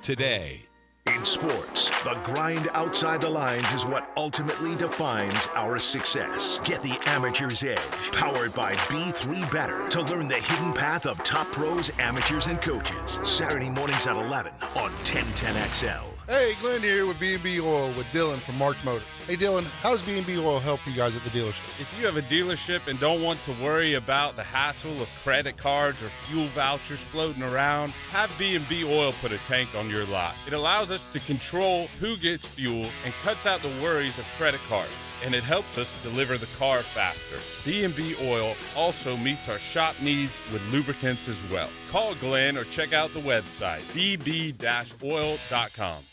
today. In sports, the grind outside the lines is what ultimately defines our success. Get the amateur's edge, powered by B3 Better, to learn the hidden path of top pros, amateurs, and coaches. Saturday mornings at 11 on 1010XL. Hey, Glenn here with B&B Oil with Dylan from March Motor. Hey, Dylan, how does B&B Oil help you guys at the dealership? If you have a dealership and don't want to worry about the hassle of credit cards or fuel vouchers floating around, have B&B Oil put a tank on your lot. It allows us to control who gets fuel and cuts out the worries of credit cards. And it helps us deliver the car faster. B&B Oil also meets our shop needs with lubricants as well. Call Glenn or check out the website, bb-oil.com.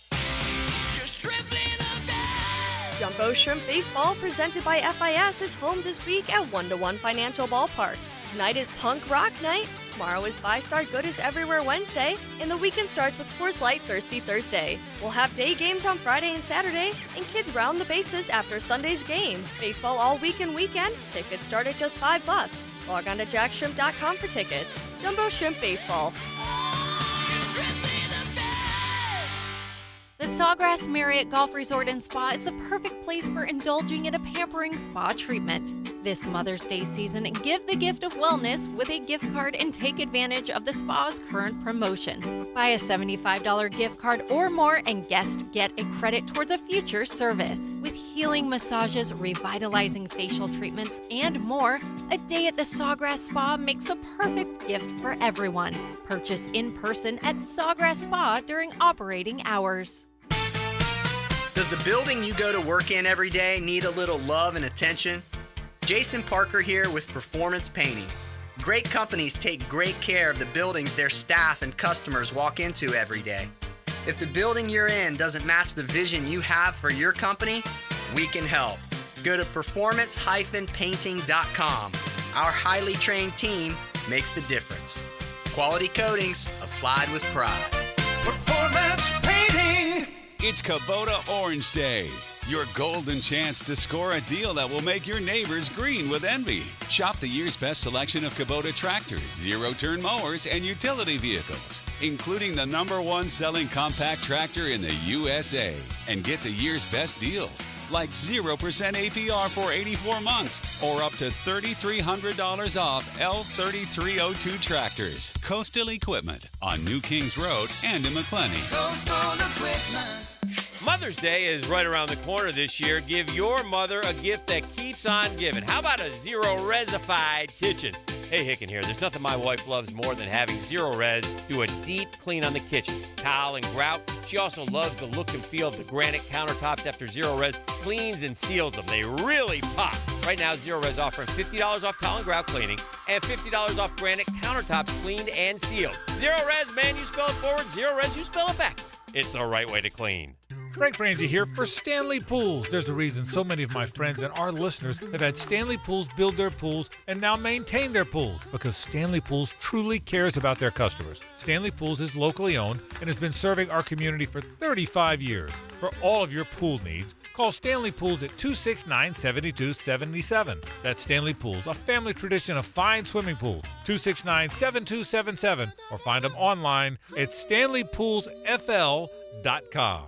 Jumbo Shrimp Baseball, presented by FIS, is home this week at 1-to-1 Financial Ballpark. Tonight is Punk Rock Night, tomorrow is 5-Star Goodness Everywhere Wednesday, and the weekend starts with Coors Light Thirsty Thursday. We'll have day games on Friday and Saturday, and kids round the bases after Sunday's game. Baseball all week and weekend, tickets start at just $5. Log on to jackshrimp.com for tickets. Jumbo Shrimp Baseball. The Sawgrass Marriott Golf Resort and Spa is the perfect place for indulging in a pampering spa treatment. This Mother's Day season, give the gift of wellness with a gift card and take advantage of the spa's current promotion. Buy a $75 gift card or more and guests get a credit towards a future service. With healing massages, revitalizing facial treatments, and more, a day at the Sawgrass Spa makes a perfect gift for everyone. Purchase in person at Sawgrass Spa during operating hours. Does the building you go to work in every day need a little love and attention? Jason Parker here with Performance Painting. Great companies take great care of the buildings their staff and customers walk into every day. If the building you're in doesn't match the vision you have for your company, we can help. Go to performance-painting.com. Our highly trained team makes the difference. Quality coatings applied with pride. Performance Painting. It's Kubota Orange Days, your golden chance to score a deal that will make your neighbors green with envy. Shop the year's best selection of Kubota tractors, zero-turn mowers, and utility vehicles, including the #1 selling compact tractor in the USA. And get the year's best deals, like 0% APR for 84 months or up to $3,300 off L3302 tractors. Coastal Equipment on New Kings Road and in McClenny. Coastal Equipment. Mother's Day is right around the corner this year. Give your mother a gift that keeps on giving. How about a zero-resified kitchen? Hey, Hicken here. There's nothing my wife loves more than having Zero Res do a deep clean on the kitchen. Towel and grout. She also loves the look and feel of the granite countertops after Zero Res cleans and seals them. They really pop. Right now, Zero Res offering $50 off towel and grout cleaning and $50 off granite countertops cleaned and sealed. Zero Res, man, you spell it forward. Zero Res, you spell it back. It's the right way to clean. Frank Franzi here for Stanley Pools. There's a reason so many of my friends and our listeners have had Stanley Pools build their pools and now maintain their pools because Stanley Pools truly cares about their customers. Stanley Pools is locally owned and has been serving our community for 35 years. For all of your pool needs, call Stanley Pools at 269-7277. That's Stanley Pools, a family tradition of fine swimming pools. 269-7277 or find them online at stanleypoolsfl.com.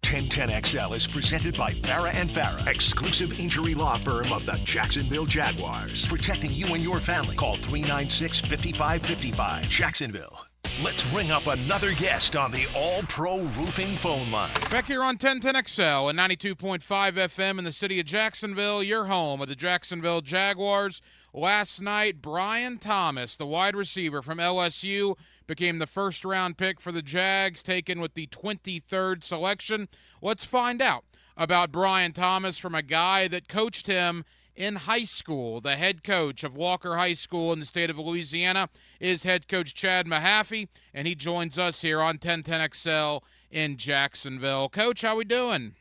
1010XL is presented by Farah & Farah, exclusive injury law firm of the Jacksonville Jaguars. Protecting you and your family. Call 396-5555. Jacksonville. Let's ring up another guest on the All-Pro Roofing phone line. Back here on 1010XL and 92.5 FM in the city of Jacksonville, your home of the Jacksonville Jaguars. Last night, Brian Thomas, the wide receiver from LSU, became the first-round pick for the Jags, taken with the 23rd selection. Let's find out about Brian Thomas from a guy that coached him in high school. The head coach of Walker High School in the state of Louisiana is head coach Chad Mahaffey, and he joins us here on 1010XL in Jacksonville. Coach, how we doing?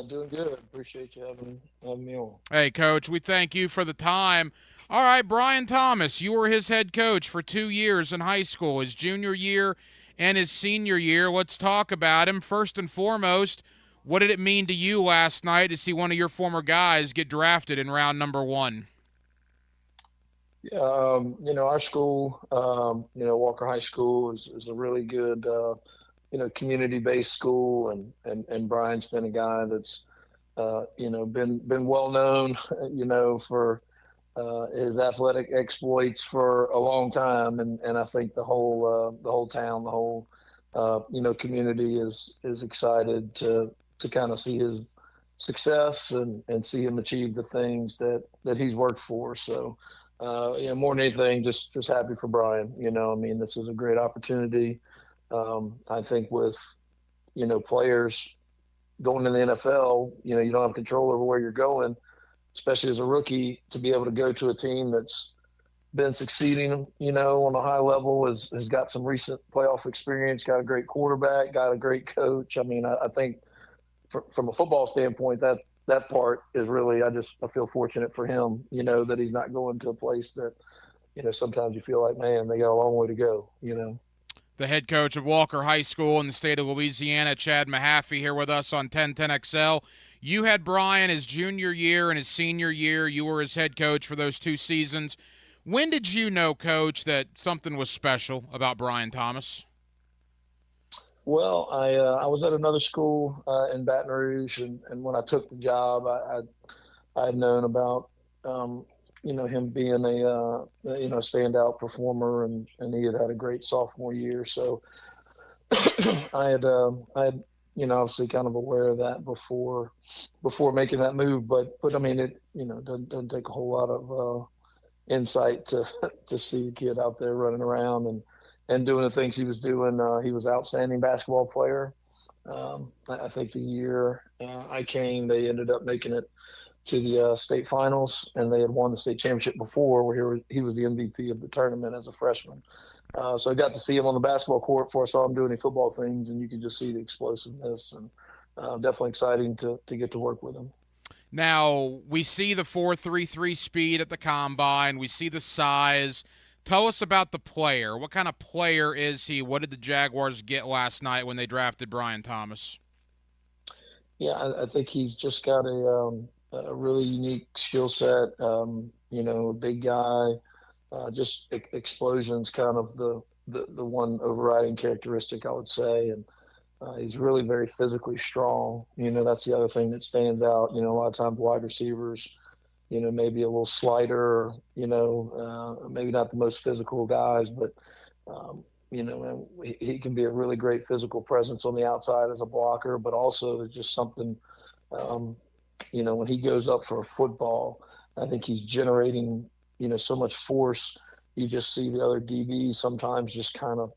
Doing good. Appreciate you having me on. Hey, Coach, we thank you for the time. All right, Brian Thomas, you were his head coach for 2 years in high school, his junior year and his senior year. Let's talk about him. First and foremost, what did it mean to you last night to see one of your former guys get drafted in round number 1? Yeah, our school, Walker High School is a really good, community-based school, and Brian's been a guy that's, been well known, for his athletic exploits for a long time, and I think the whole town, the whole community is excited to kind of see his success and see him achieve the things that he's worked for. So, more than anything, just happy for Brian. This is a great opportunity. I think with players going to the NFL, you don't have control over where you're going, especially as a rookie, to be able to go to a team that's been succeeding, on a high level, has got some recent playoff experience, got a great quarterback, got a great coach. I think from a football standpoint, that part is really, I feel fortunate for him, that he's not going to a place that, sometimes you feel like, man, they got a long way to go, The head coach of Walker High School in the state of Louisiana, Chad Mahaffey, here with us on 1010XL. You had Brian his junior year and his senior year. You were his head coach for those 2 seasons. When did you know, Coach, that something was special about Brian Thomas? Well, I was at another school in Baton Rouge, and when I took the job, I had known about him being a standout performer, and he had a great sophomore year. So I had obviously kind of aware of that before making that move. But I mean, it doesn't take a whole lot of insight to to see the kid out there running around and doing the things he was doing. He was an outstanding basketball player. I think the year I came, they ended up making it to the state finals, and they had won the state championship before, where he was the MVP of the tournament as a freshman. So I got to see him on the basketball court before I saw him do any football things, and you could just see the explosiveness, and definitely exciting to get to work with him. Now, we see the 4.33 speed at the combine. We see the size. Tell us about the player. What kind of player is he? What did the Jaguars get last night when they drafted Brian Thomas? Yeah, I think he's just got a really unique skill set. A big guy, just explosion's kind of the one overriding characteristic, I would say. And he's really very physically strong. That's the other thing that stands out. A lot of times wide receivers, maybe a little slighter, maybe not the most physical guys, but, he can be a really great physical presence on the outside as a blocker, but also there's just something, when he goes up for a football, I think he's generating, so much force. You just see the other DBs sometimes just kind of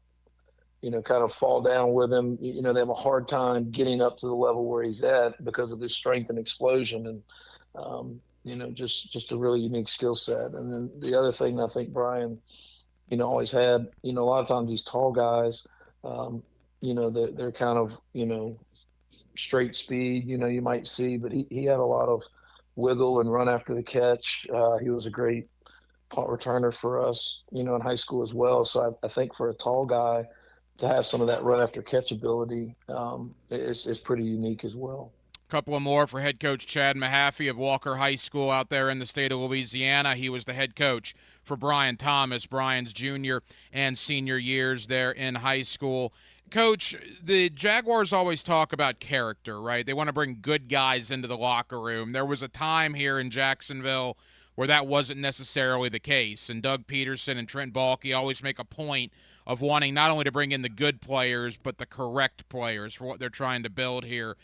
fall down with him. They have a hard time getting up to the level where he's at because of his strength and explosion. And, just a really unique skill set. And then the other thing I think Brian, always had, a lot of times these tall guys, they're kind of, straight speed, you might see, but he had a lot of wiggle and run after the catch. He was a great punt returner for us, in high school as well. So I think for a tall guy to have some of that run after catch ability is pretty unique as well. Couple of more for head coach Chad Mahaffey of Walker High School out there in the state of Louisiana. He was the head coach for Brian Thomas, Brian's junior and senior years there in high school. Coach, the Jaguars always talk about character, right? They want to bring good guys into the locker room. There was a time here in Jacksonville where that wasn't necessarily the case, and Doug Peterson and Trent Baalke always make a point of wanting not only to bring in the good players, but the correct players for what they're trying to build here.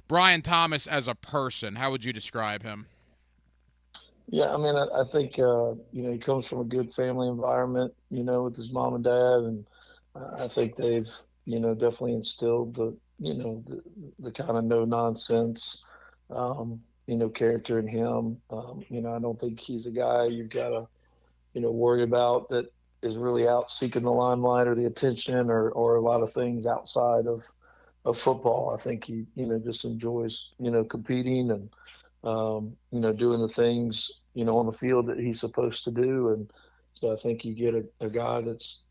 Brian Thomas as a person, how would you describe him? Yeah, I mean, I think, he comes from a good family environment, with his mom and dad. And I think they've, definitely instilled the kind of no nonsense, character in him. I don't think he's a guy you've got to, worry about that is really out seeking the limelight or the attention or a lot of things outside of football. I think he, just enjoys, competing and, doing the things, on the field that he's supposed to do. And so I think you get a guy that's,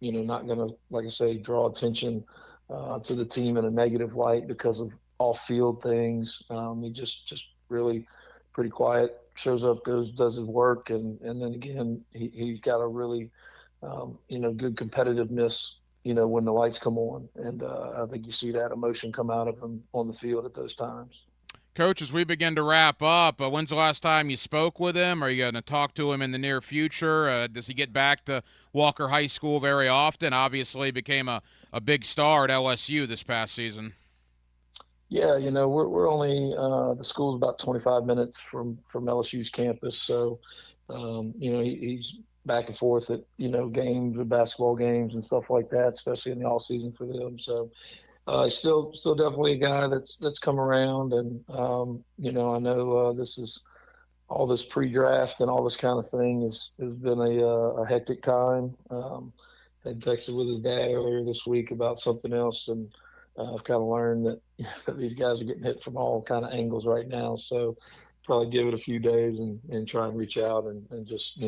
not going to, like I say, draw attention to the team in a negative light because of off-field things. He just really pretty quiet, shows up, goes, does his work. And then again, he's got a really, good competitiveness, when the lights come on. And I think you see that emotion come out of him on the field at those times. Coach, as we begin to wrap up, when's the last time you spoke with him? Are you going to talk to him in the near future? Does he get back to Walker High School very often? Obviously became a big star at LSU this past season. Yeah, we're only the school's about 25 minutes from LSU's campus. So, he's back and forth at, games, basketball games and stuff like that, especially in the off season for them. So, still definitely a guy that's come around. And, I know this is all this pre-draft and all this kind of thing has been a hectic time. Had texted with his dad earlier this week about something else. And I've kind of learned that these guys are getting hit from all kind of angles right now. So probably give it a few days and try and reach out and just,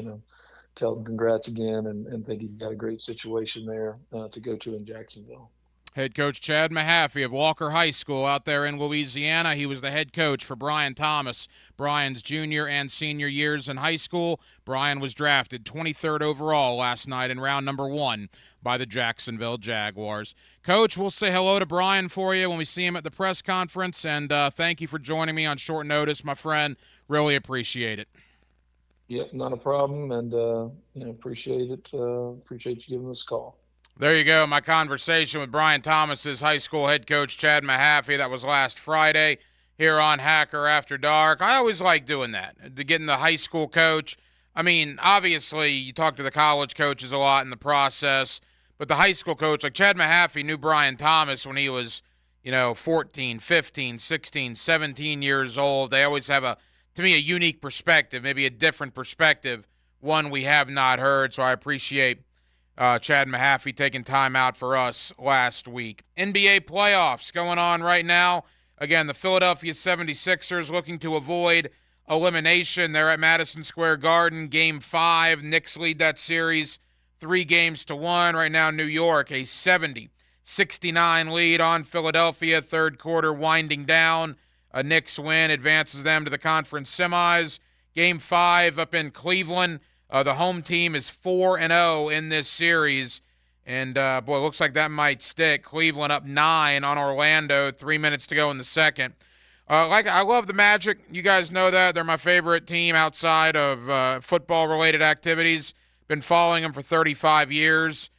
tell him congrats again and think he's got a great situation there to go to in Jacksonville. Head coach Chad Mahaffey of Walker High School out there in Louisiana. He was the head coach for Brian Thomas, Brian's junior and senior years in high school. Brian was drafted 23rd overall last night in round number 1 by the Jacksonville Jaguars. Coach, we'll say hello to Brian for you when we see him at the press conference, and thank you for joining me on short notice, my friend. Really appreciate it. Yep, not a problem, and appreciate it. Appreciate you giving us a call. There you go, my conversation with Brian Thomas's high school head coach, Chad Mahaffey. That was last Friday here on Hacker After Dark. I always like doing that, getting the high school coach. I mean, obviously, you talk to the college coaches a lot in the process, but the high school coach, like Chad Mahaffey knew Brian Thomas when he was, 14, 15, 16, 17 years old. They always have, to me, a unique perspective, maybe a different perspective, one we have not heard, so I appreciate Chad Mahaffey taking time out for us last week. NBA playoffs going on right now. Again, the Philadelphia 76ers looking to avoid elimination. They're at Madison Square Garden. Game 5. Knicks lead that series 3-1. Right now, New York, a 70-69 lead on Philadelphia. Third quarter winding down. A Knicks win advances them to the conference semis. Game 5 up in Cleveland. The home team is 4-0 in this series. And, boy, looks like that might stick. Cleveland up 9 on Orlando. 3 minutes to go in the second. I love the Magic. You guys know that. They're my favorite team outside of football-related activities. Been following them for 35 years.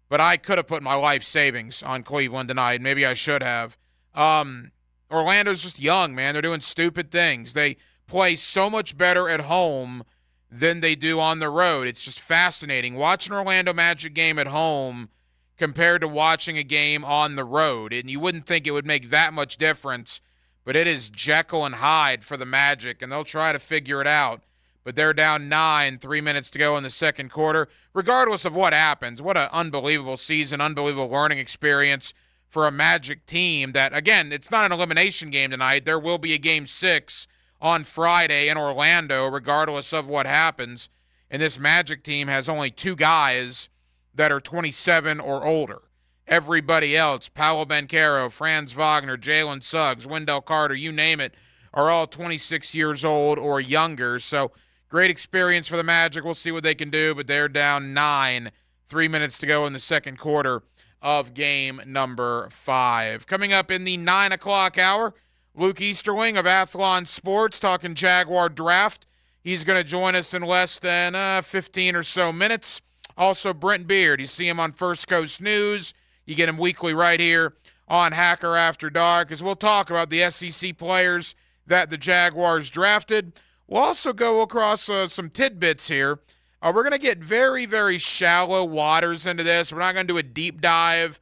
But I could have put my life savings on Cleveland tonight. Maybe I should have. Orlando's just young, man. They're doing stupid things. They play so much better at home than they do on the road. It's just fascinating. Watching an Orlando Magic game at home compared to watching a game on the road. And you wouldn't think it would make that much difference, but it is Jekyll and Hyde for the Magic, and they'll try to figure it out. But they're down 9, 3 minutes to go in the second quarter. Regardless of what happens, what an unbelievable season, unbelievable learning experience for a Magic team that, again, it's not an elimination game tonight. There will be a Game 6 on Friday in Orlando, regardless of what happens. And this Magic team has only 2 guys that are 27 or older. Everybody else, Paolo Banchero, Franz Wagner, Jalen Suggs, Wendell Carter, you name it, are all 26 years old or younger. So great experience for the Magic. We'll see what they can do, but they're down 9, 3 minutes to go in the second quarter of game number 5. Coming up in the 9 o'clock hour, Luke Easterling of Athlon Sports talking Jaguar draft. He's going to join us in less than 15 or so minutes. Also, Brent Beard. You see him on First Coast News. You get him weekly right here on Hacker After Dark, as we'll talk about the SEC players that the Jaguars drafted. We'll also go across some tidbits here. We're going to get very, very shallow waters into this. We're not going to do a deep dive.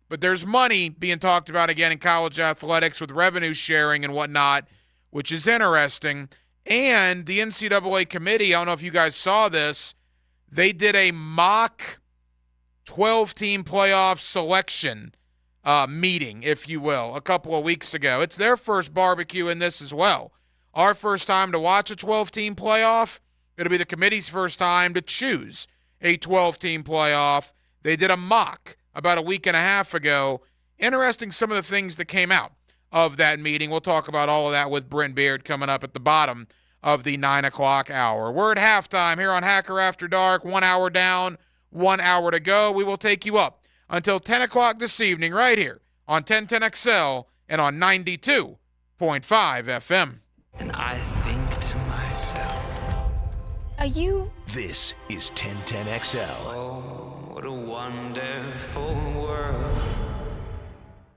But there's money being talked about again in college athletics with revenue sharing and whatnot, which is interesting. And the NCAA committee, I don't know if you guys saw this, they did a mock 12-team playoff selection meeting, if you will, a couple of weeks ago. It's their first barbecue in this as well. Our first time to watch a 12-team playoff. It'll be the committee's first time to choose a 12-team playoff. They did a mock about a week and a half ago. Interesting some of the things that came out of that meeting. We'll talk about all of that with Brent Beard coming up at the bottom of the 9 o'clock hour. We're at halftime here on Hacker After Dark. 1 hour down, 1 hour to go. We will take you up until 10 o'clock this evening right here on 1010XL and on 92.5 FM. And I think to myself, Are you? this is 1010XL. Oh, what a wonderful world.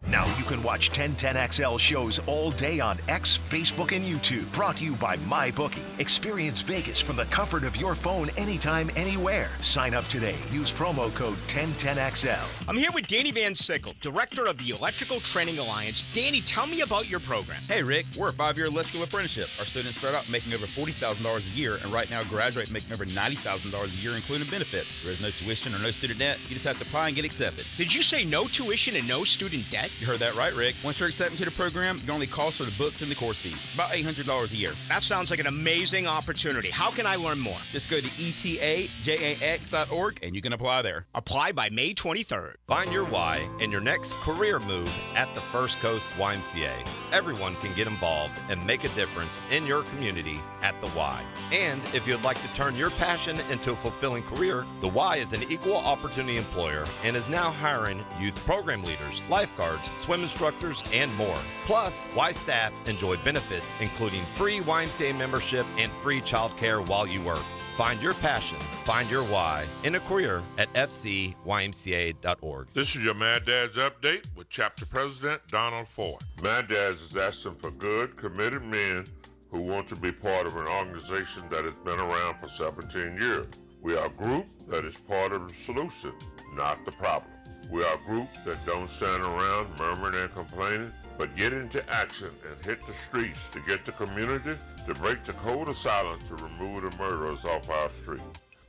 Now you can watch 1010XL shows all day on X, Facebook, and YouTube. Brought to you by MyBookie. Experience Vegas from the comfort of your phone anytime, anywhere. Sign up today. Use promo code 1010XL. I'm here with Danny Van Sickle, director of the Electrical Training Alliance. Danny, tell me about your program. Hey, Rick, we're a 5-year electrical apprenticeship. Our students start out making over $40,000 a year, and right now graduate making over $90,000 a year, including benefits. There is no tuition or no student debt. You just have to apply and get accepted. Did you say no tuition and no student debt? You heard that right, Rick. Once you're accepted to the program, you only cost for the books and the course fees. About $800 a year. That sounds like an amazing opportunity. How can I learn more? Just go to etajax.org and you can apply there. Apply by May 23rd. Find your why in your next career move at the First Coast YMCA. Everyone can get involved and make a difference in your community at the Y. And if you'd like to turn your passion into a fulfilling career, the Y is an equal opportunity employer and is now hiring youth program leaders, lifeguards, swim instructors, and more. Plus, Y staff enjoy benefits including free YMCA membership and free childcare while you work. Find your passion, find your why in a career at fcymca.org. This is your Mad Dads Update with Chapter President Donald Ford. Mad Dads is asking for good, committed men who want to be part of an organization that has been around for 17 years. We are a group that is part of the solution, not the problem. We are a group that don't stand around murmuring and complaining, but get into action and hit the streets to get the community to break the code of silence to remove the murderers off our streets.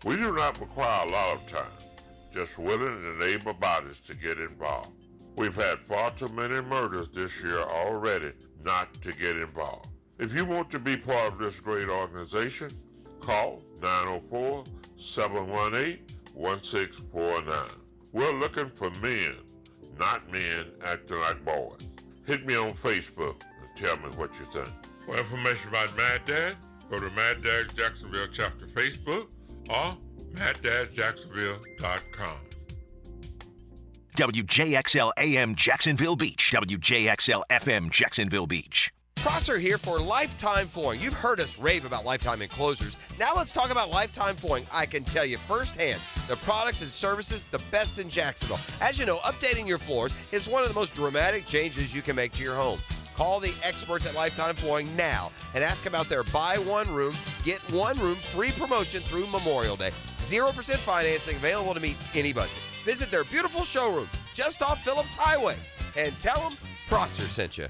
We do not require a lot of time, just willing and able bodies to get involved. We've had far too many murders this year already not to get involved. If you want to be part of this great organization, call 904-718-1649. We're looking for men, not men acting like boys. Hit me on Facebook and tell me what you think. For information about Mad Dad, go to Mad Dads Jacksonville Chapter Facebook or MadDadsJacksonville.com. WJXL AM Jacksonville Beach. WJXL FM Jacksonville Beach. Prosser here for Lifetime Flooring. You've heard us rave about Lifetime Enclosures. Now let's talk about Lifetime Flooring. I can tell you firsthand, the products and services, the best in Jacksonville. As you know, updating your floors is one of the most dramatic changes you can make to your home. Call the experts at Lifetime Flooring now and ask about their buy one room, get one room free promotion through Memorial Day. 0% financing available to meet any budget. Visit their beautiful showroom just off Phillips Highway and tell them Prosser sent you.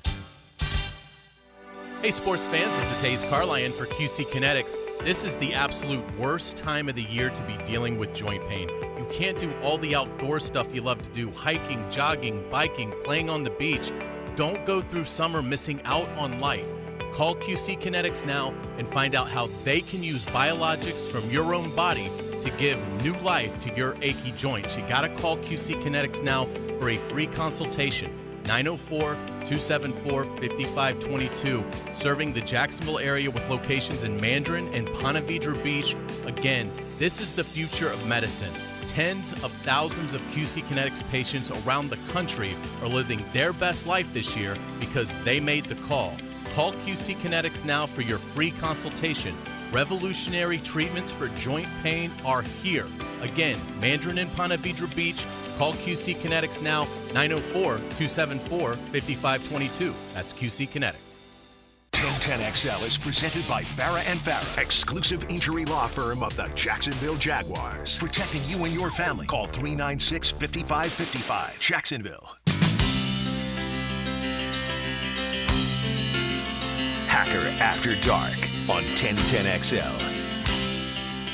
Hey sports fans, this is Hayes Carlyon for QC Kinetics. This is the absolute worst time of the year to be dealing with joint pain. You can't do all the outdoor stuff you love to do, hiking, jogging, biking, playing on the beach. Don't go through summer missing out on life. Call QC Kinetics now and find out how they can use biologics from your own body to give new life to your achy joints. You gotta call QC Kinetics now for a free consultation. 904-274-5522, serving the Jacksonville area with locations in Mandarin and Ponte Vedra Beach. Again, this is the future of medicine. Tens of thousands of QC Kinetics patients around the country are living their best life this year because they made the call. Call QC Kinetics now for your free consultation. Revolutionary treatments for joint pain are here. Again, Mandarin and Ponte Vedra Beach. Call QC Kinetics now, 904-274-5522. That's QC Kinetics. 1010XL is presented by Farah & Farah, exclusive injury law firm of the Jacksonville Jaguars. Protecting you and your family. Call 396-5555. Jacksonville. Hacker After Dark on 1010XL.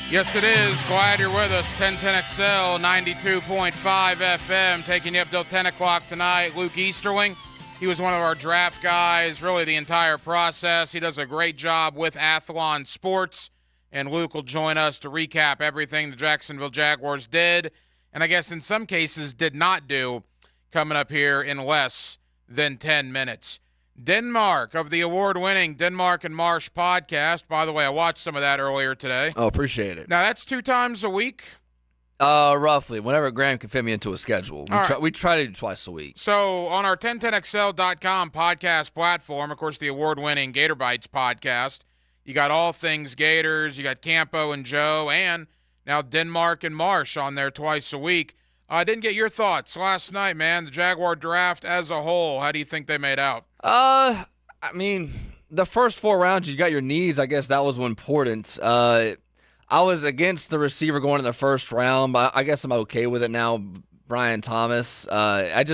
Yes, it is. Glad you're with us. 1010XL, 92.5 FM, taking you up till 10 o'clock tonight. Luke Easterling, he was one of our draft guys, really the entire process. He does a great job with Athlon Sports, and Luke will join us to recap everything the Jacksonville Jaguars did, and I guess in some cases did not do, coming up here in less than 10 minutes. Denmark of the award-winning Denmark and Marsh podcast. By the way, I watched some of that earlier today. Oh, appreciate it. Now, that's 2 times a week? Roughly. Whenever Graham can fit me into a schedule. We try to do twice a week. So on our 1010XL.com podcast platform, of course, the award-winning Gator Bites podcast, you got all things Gators, you got Campo and Joe, and now Denmark and Marsh on there twice a week. I didn't get your thoughts last night, man. The Jaguar draft as a whole, how do you think they made out? I mean, the first 4 rounds, you got your needs. I guess that was important. I was against the receiver going in the first round, but I guess I'm okay with it now, Brian Thomas. I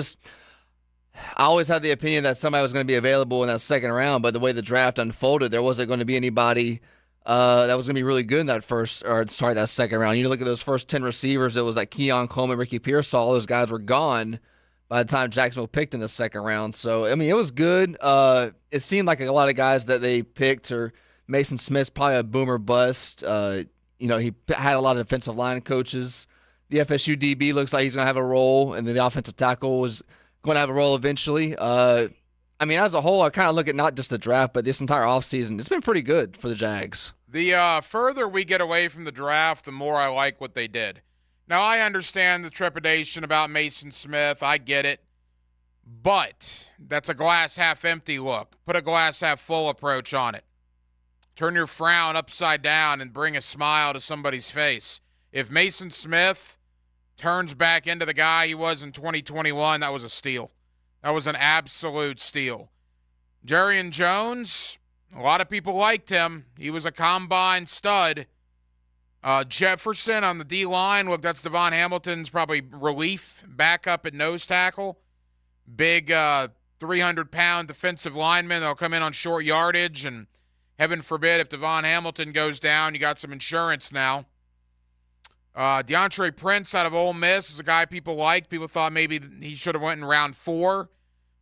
always had the opinion that somebody was going to be available in that second round, but the way the draft unfolded, there wasn't going to be anybody that was going to be really good in that that second round. You look at those first 10 receivers, it was like Keon Coleman, Ricky Pearsall. All those guys were gone by the time Jacksonville picked in the second round. So, I mean, it was good. It seemed like a lot of guys that they picked are Mason Smith's probably a boomer bust. He had a lot of defensive line coaches. The FSU DB looks like he's going to have a role, and then the offensive tackle was going to have a role eventually. I mean, as a whole, I kind of look at not just the draft, but this entire offseason. It's been pretty good for the Jags. The further we get away from the draft, the more I like what they did. Now, I understand the trepidation about Mason Smith. I get it. But that's a glass half empty look. Put a glass half full approach on it. Turn your frown upside down and bring a smile to somebody's face. If Mason Smith turns back into the guy he was in 2021, that was a steal. That was an absolute steal. Jerrion Jones, a lot of people liked him. He was a combine stud. Jefferson on the D-line, look, that's Devon Hamilton's probably relief backup at nose tackle. Big 300-pound defensive lineman. They'll come in on short yardage, and heaven forbid if Devon Hamilton goes down, you got some insurance now. DeAndre Prince out of Ole Miss is a guy people liked. People thought maybe he should have went in round 4.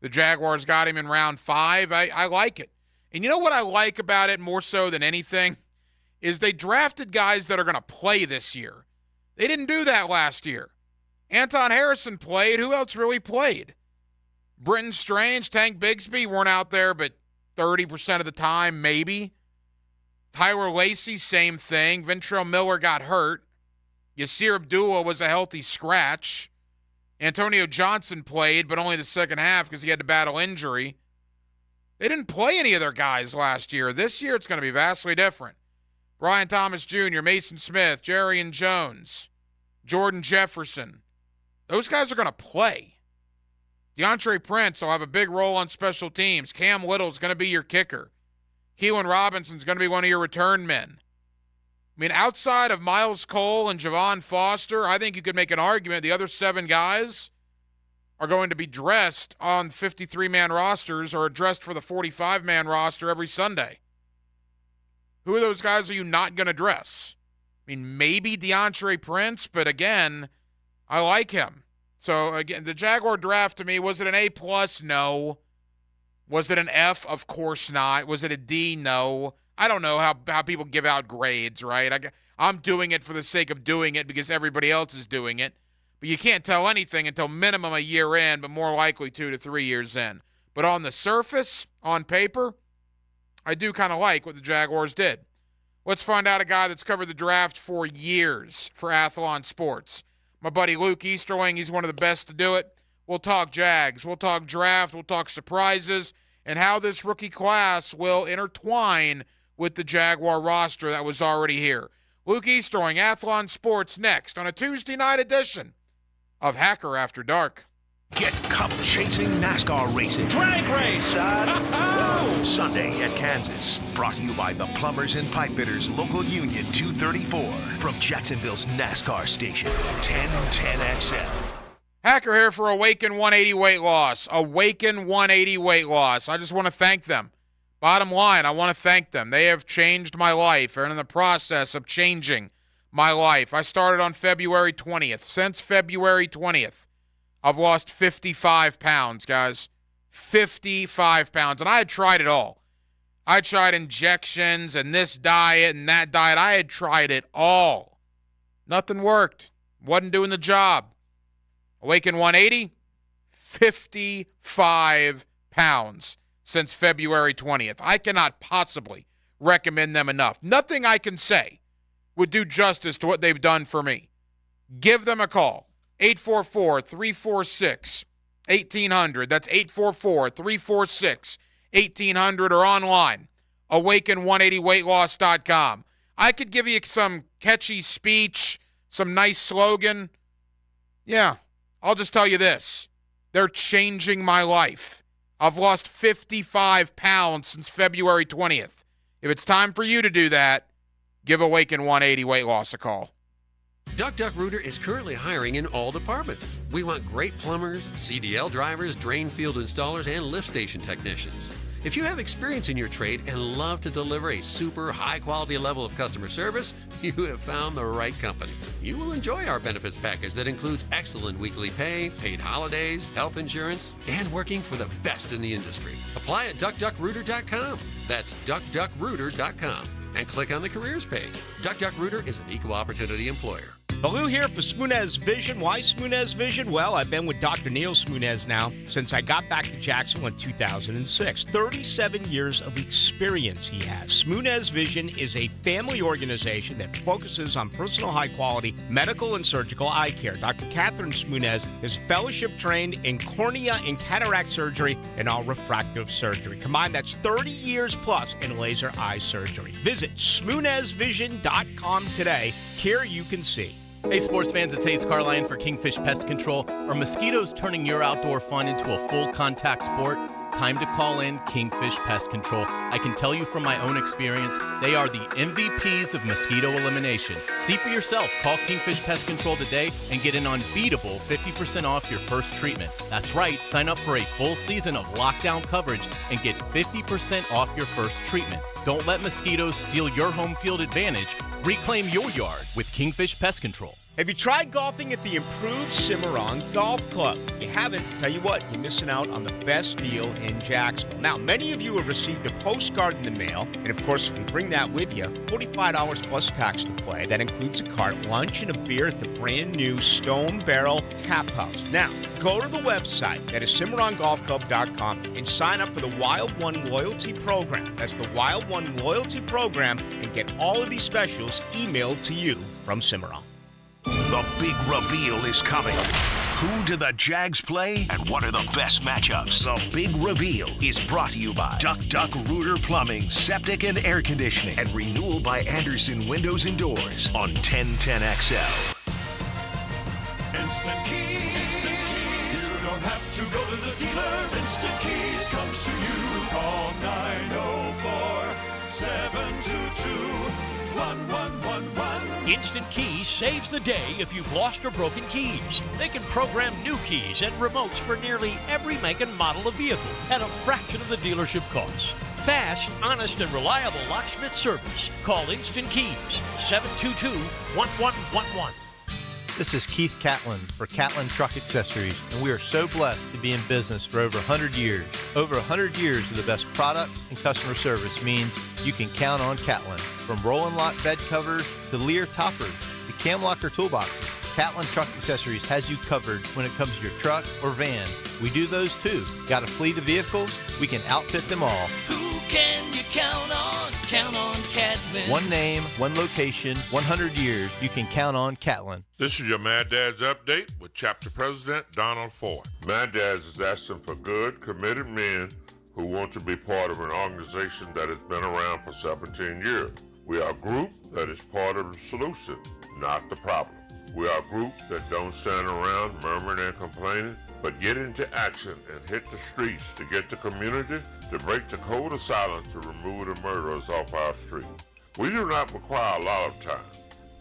The Jaguars got him in round 5. I like it. And you know what I like about it more so than anything? Is they drafted guys that are going to play this year. They didn't do that last year. Anton Harrison played. Who else really played? Britton Strange, Tank Bigsby weren't out there but 30% of the time, maybe. Tyler Lacey, same thing. Ventrell Miller got hurt. Yasir Abdullah was a healthy scratch. Antonio Johnson played, but only the second half because he had to battle injury. They didn't play any of their guys last year. This year, it's going to be vastly different. Brian Thomas Jr., Mason Smith, Jerrion Jones, Jordan Jefferson. Those guys are going to play. DeAndre Prince will have a big role on special teams. Cam Little's going to be your kicker. Keelan Robinson's going to be one of your return men. I mean, outside of Miles Cole and Javon Foster, I think you could make an argument the other 7 guys are going to be dressed on 53-man rosters or dressed for the 45-man roster every Sunday. Who of those guys are you not going to dress? I mean, maybe DeAndre Prince, but again, I like him. So, again, the Jaguar draft to me, was it an A+? No. Was it an F? Of course not. Was it a D? No. I don't know how people give out grades, right? I'm doing it for the sake of doing it because everybody else is doing it. But you can't tell anything until minimum a year in, but more likely 2 to 3 years in. But on the surface, on paper, I do kind of like what the Jaguars did. Let's find out a guy that's covered the draft for years for Athlon Sports. My buddy Luke Easterling, he's one of the best to do it. We'll talk Jags, we'll talk draft, we'll talk surprises, and how this rookie class will intertwine with the Jaguar roster that was already here. Luke Easterling, Athlon Sports, next on a Tuesday night edition of Hacker After Dark. Get cup-chasing NASCAR racing. Drag race, son! Sunday at Kansas. Brought to you by the Plumbers and Pipefitters Local Union 234. From Jacksonville's NASCAR station, 1010XL. Hacker here for Awaken 180 Weight Loss. Awaken 180 Weight Loss. I just want to thank them. Bottom line, I want to thank them. They have changed my life and in the process of changing my life. I started on February 20th. Since February 20th, I've lost 55 pounds, guys. 55 pounds. And I had tried it all. I tried injections and this diet and that diet. I had tried it all. Nothing worked. Wasn't doing the job. Awaken 180, 55 pounds since February 20th. I cannot possibly recommend them enough. Nothing I can say would do justice to what they've done for me. Give them a call. 844-346-1800. That's 844-346-1800 or online. Awaken180weightloss.com. I could give you some catchy speech, some nice slogan. Yeah, I'll just tell you this. They're changing my life. I've lost 55 pounds since February 20th. If it's time for you to do that, give Awaken 180 Weight Loss a call. Duck Duck Rooter is currently hiring in all departments. We want great plumbers, CDL drivers, drain field installers, and lift station technicians. If you have experience in your trade and love to deliver a super high-quality level of customer service, you have found the right company. You will enjoy our benefits package that includes excellent weekly pay, paid holidays, health insurance, and working for the best in the industry. Apply at duckduckrouter.com. That's duckduckrouter.com. And click on the careers page. DuckDuckRooter is an equal opportunity employer. Baloo here for Smunez Vision. Why Smunez Vision? Well, I've been with Dr. Neil Smunez now since I got back to Jacksonville in 2006. 37 years of experience he has. Smunez Vision is a family organization that focuses on personal high-quality medical and surgical eye care. Dr. Catherine Smunez is fellowship trained in cornea and cataract surgery and all refractive surgery. Combined, that's 30 years plus in laser eye surgery. Visit SmunezVision.com today. Care you can see. Hey, sports fans, it's Hayes Carline for Kingfish Pest Control. Are mosquitoes turning your outdoor fun into a full contact sport? Time to call in Kingfish Pest Control. I can tell you from my own experience, they are the MVPs of mosquito elimination. See for yourself. Call Kingfish Pest Control today and get an unbeatable 50% off your first treatment. That's right, sign up for a full season of lockdown coverage and get 50% off your first treatment. Don't let mosquitoes steal your home field advantage. Reclaim your yard with Kingfish Pest Control. Have you tried golfing at the improved Cimarron Golf Club? If you haven't, tell you what, you're missing out on the best deal in Jacksonville. Now, many of you have received a postcard in the mail, and of course, if you bring that with you, $45 plus tax to play. That includes a cart, lunch, and a beer at the brand new Stone Barrel Tap House. Now, go to the website, that is CimarronGolfClub.com, and sign up for the Wild One Loyalty Program. That's the Wild One Loyalty Program, and get all of these specials emailed to you from Cimarron. The big reveal is coming. Who do the Jags play, and what are the best matchups? The big reveal is brought to you by Duck Rooter Plumbing, Septic and Air Conditioning, and renewal by Anderson Windows and Doors on 1010XL. Instant Keys. You don't have to go to the dealer. Instant Keys comes to you. Call 904-722-1111. Instant Keys saves the day if you've lost or broken keys. They can program new keys and remotes for nearly every make and model of vehicle at a fraction of the dealership cost. Fast, honest, and reliable locksmith service. Call Instant Keys, 722-1111. This is Keith Catlin for Catlin Truck Accessories, and we are so blessed to be in business for over 100 years. Over 100 years of the best product and customer service means you can count on Catlin. From Roll and Lock bed covers to Lear toppers to cam locker toolboxes, Catlin Truck Accessories has you covered when it comes to your truck or van. We do those too. Got a fleet of vehicles? We can outfit them all. Who can you count on? Count on Catlin. One name, one location, 100 years. You can count on Catlin. This is your Mad Dad's Update with Chapter President Donald Ford. Mad Dad's is asking for good, committed men who want to be part of an organization that has been around for 17 years. We are a group that is part of the solution, not the problem. We are a group that don't stand around murmuring and complaining, but get into action and hit the streets to get the community to break the code of silence to remove the murderers off our streets. We do not require a lot of time,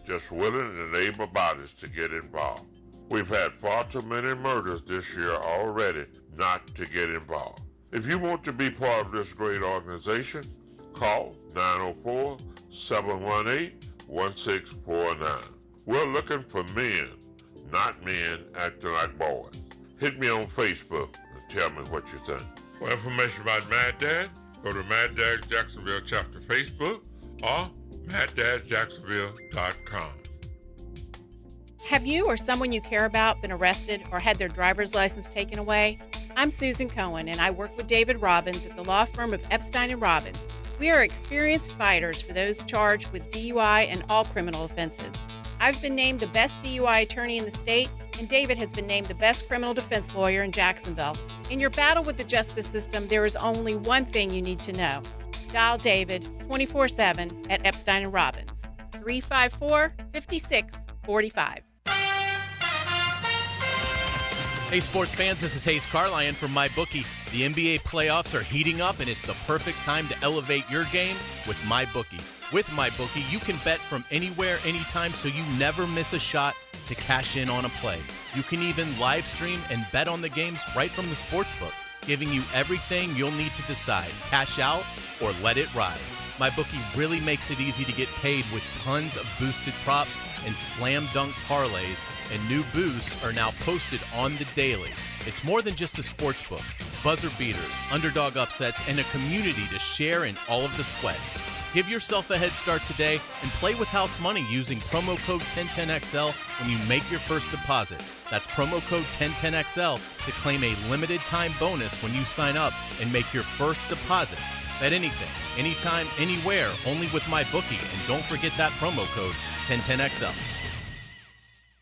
just willing and able bodies to get involved. We've had far too many murders this year already not to get involved. If you want to be part of this great organization, call 904-718-1649. We're looking for men, not men acting like boys. Hit me on Facebook and tell me what you think. For information about Mad Dad, go to Mad Dad's Jacksonville chapter Facebook or MadDad'sJacksonville.com. Have you or someone you care about been arrested or had their driver's license taken away? I'm Susan Cohen, and I work with David Robbins at the law firm of Epstein & Robbins. We are experienced fighters for those charged with DUI and all criminal offenses. I've been named the best DUI attorney in the state, and David has been named the best criminal defense lawyer in Jacksonville. In your battle with the justice system, there is only one thing you need to know. Dial David 24/7 at Epstein & Robbins, 354-5645. Hey, sports fans, this is Hayes Carline from MyBookie. The NBA playoffs are heating up, and it's the perfect time to elevate your game with MyBookie. With MyBookie, you can bet from anywhere, anytime, so you never miss a shot to cash in on a play. You can even live stream and bet on the games right from the sportsbook. giving you everything you'll need to decide, cash out or let it ride. MyBookie really makes it easy to get paid with tons of boosted props and slam dunk parlays, and new boosts are now posted on the daily. It's more than just a sports book. Buzzer beaters, underdog upsets, and a community to share in all of the sweats. Give yourself a head start today and play with house money using promo code 1010XL when you make your first deposit. That's promo code 1010XL to claim a limited time bonus when you sign up and make your first deposit. Bet anything, anytime, anywhere, only with MyBookie. And don't forget that promo code 1010XL.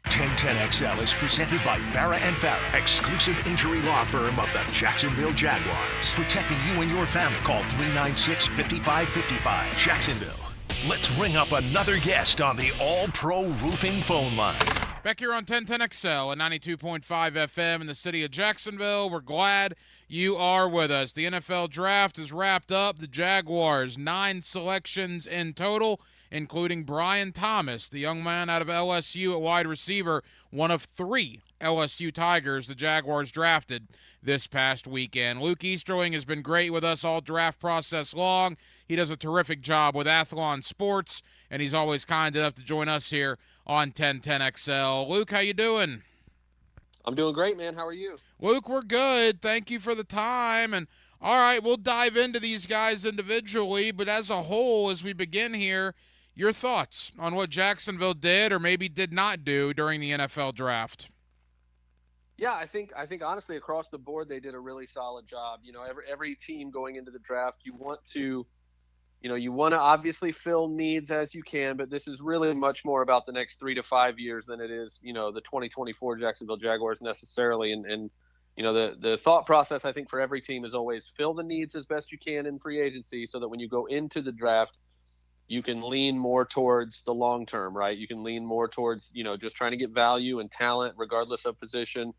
1010XL is presented by Farah & Farah, exclusive injury law firm of the Jacksonville Jaguars. Protecting you and your family. Call 396-5555. Jacksonville. Let's ring up another guest on the All-Pro Roofing phone line. Back here on 1010XL at 92.5 FM in the city of Jacksonville. We're glad you are with us. The NFL draft is wrapped up. The Jaguars, 9 selections in total, including Brian Thomas, the young man out of LSU at wide receiver, one of 3 LSU Tigers the Jaguars drafted this past weekend. Luke Easterling has been great with us all draft process long. He does a terrific job with Athlon Sports, and he's always kind enough to join us here on 1010XL. Luke, how you doing? I'm doing great, man. How are you? Luke, we're good. Thank you for the time. And all right, we'll dive into these guys individually, but as a whole, as we begin here, your thoughts on what Jacksonville did or maybe did not do during the NFL draft? Yeah, I think honestly across the board they did a really solid job. You know, every team going into the draft, you want to obviously fill needs as you can, but this is really much more about the next 3 to 5 years than it is, the 2024 Jacksonville Jaguars necessarily. And the thought process I think for every team is always fill the needs as best you can in free agency so that when you go into the draft, you can lean more towards the long term, right? You can lean more towards, just trying to get value and talent regardless of position,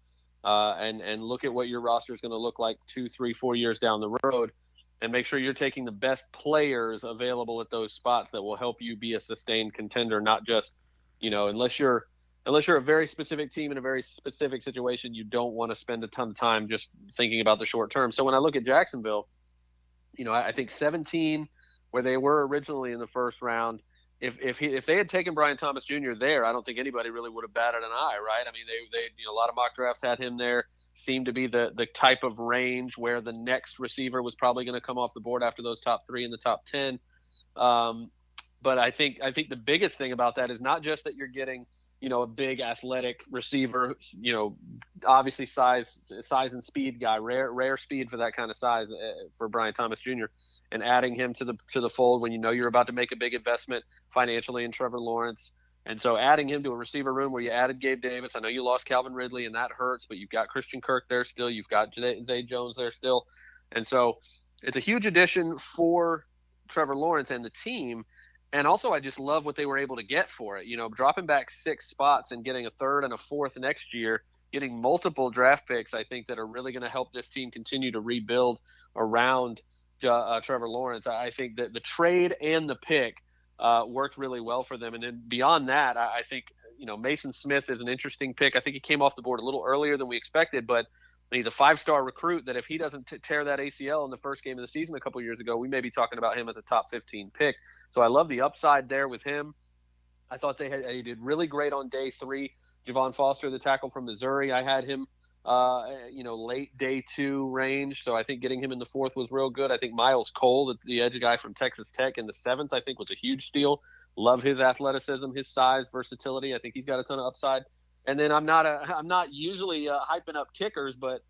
and look at what your roster is going to look like 2, 3, 4 years down the road, and make sure you're taking the best players available at those spots that will help you be a sustained contender, not just, unless you're a very specific team in a very specific situation, you don't want to spend a ton of time just thinking about the short term. So when I look at Jacksonville, I think 17, where they were originally in the first round, if they had taken Brian Thomas Jr. there, I don't think anybody really would have batted an eye, right? I mean, they a lot of mock drafts had him there. Seemed to be the type of range where the next receiver was probably going to come off the board after those top 3 in the top 10. But I think the biggest thing about that is not just that you're getting, a big athletic receiver, obviously size and speed guy, rare speed for that kind of size for Brian Thomas Jr., and adding him to the fold when you're about to make a big investment financially in Trevor Lawrence. And so adding him to a receiver room where you added Gabe Davis, I know you lost Calvin Ridley and that hurts, but you've got Christian Kirk there still. You've got Zay Jones there still. And so it's a huge addition for Trevor Lawrence and the team. And also I just love what they were able to get for it. Dropping back 6 spots and getting a 3rd and a 4th next year, getting multiple draft picks, I think that are really going to help this team continue to rebuild around Trevor Lawrence. I think that the trade and the pick worked really well for them. And then beyond that, I think, Mason Smith is an interesting pick. I think he came off the board a little earlier than we expected, but he's a 5-star recruit that if he doesn't tear that ACL in the first game of the season a couple years ago, we may be talking about him as a top 15 pick. So I love the upside there with him. I thought he did really great on day 3. Javon Foster, the tackle from Missouri, I had him late day 2 range. So I think getting him in the 4th was real good. I think Miles Cole, the edge guy from Texas Tech, in the 7th, I think was a huge steal. Love his athleticism, his size, versatility. I think he's got a ton of upside. And then I'm not usually hyping up kickers, but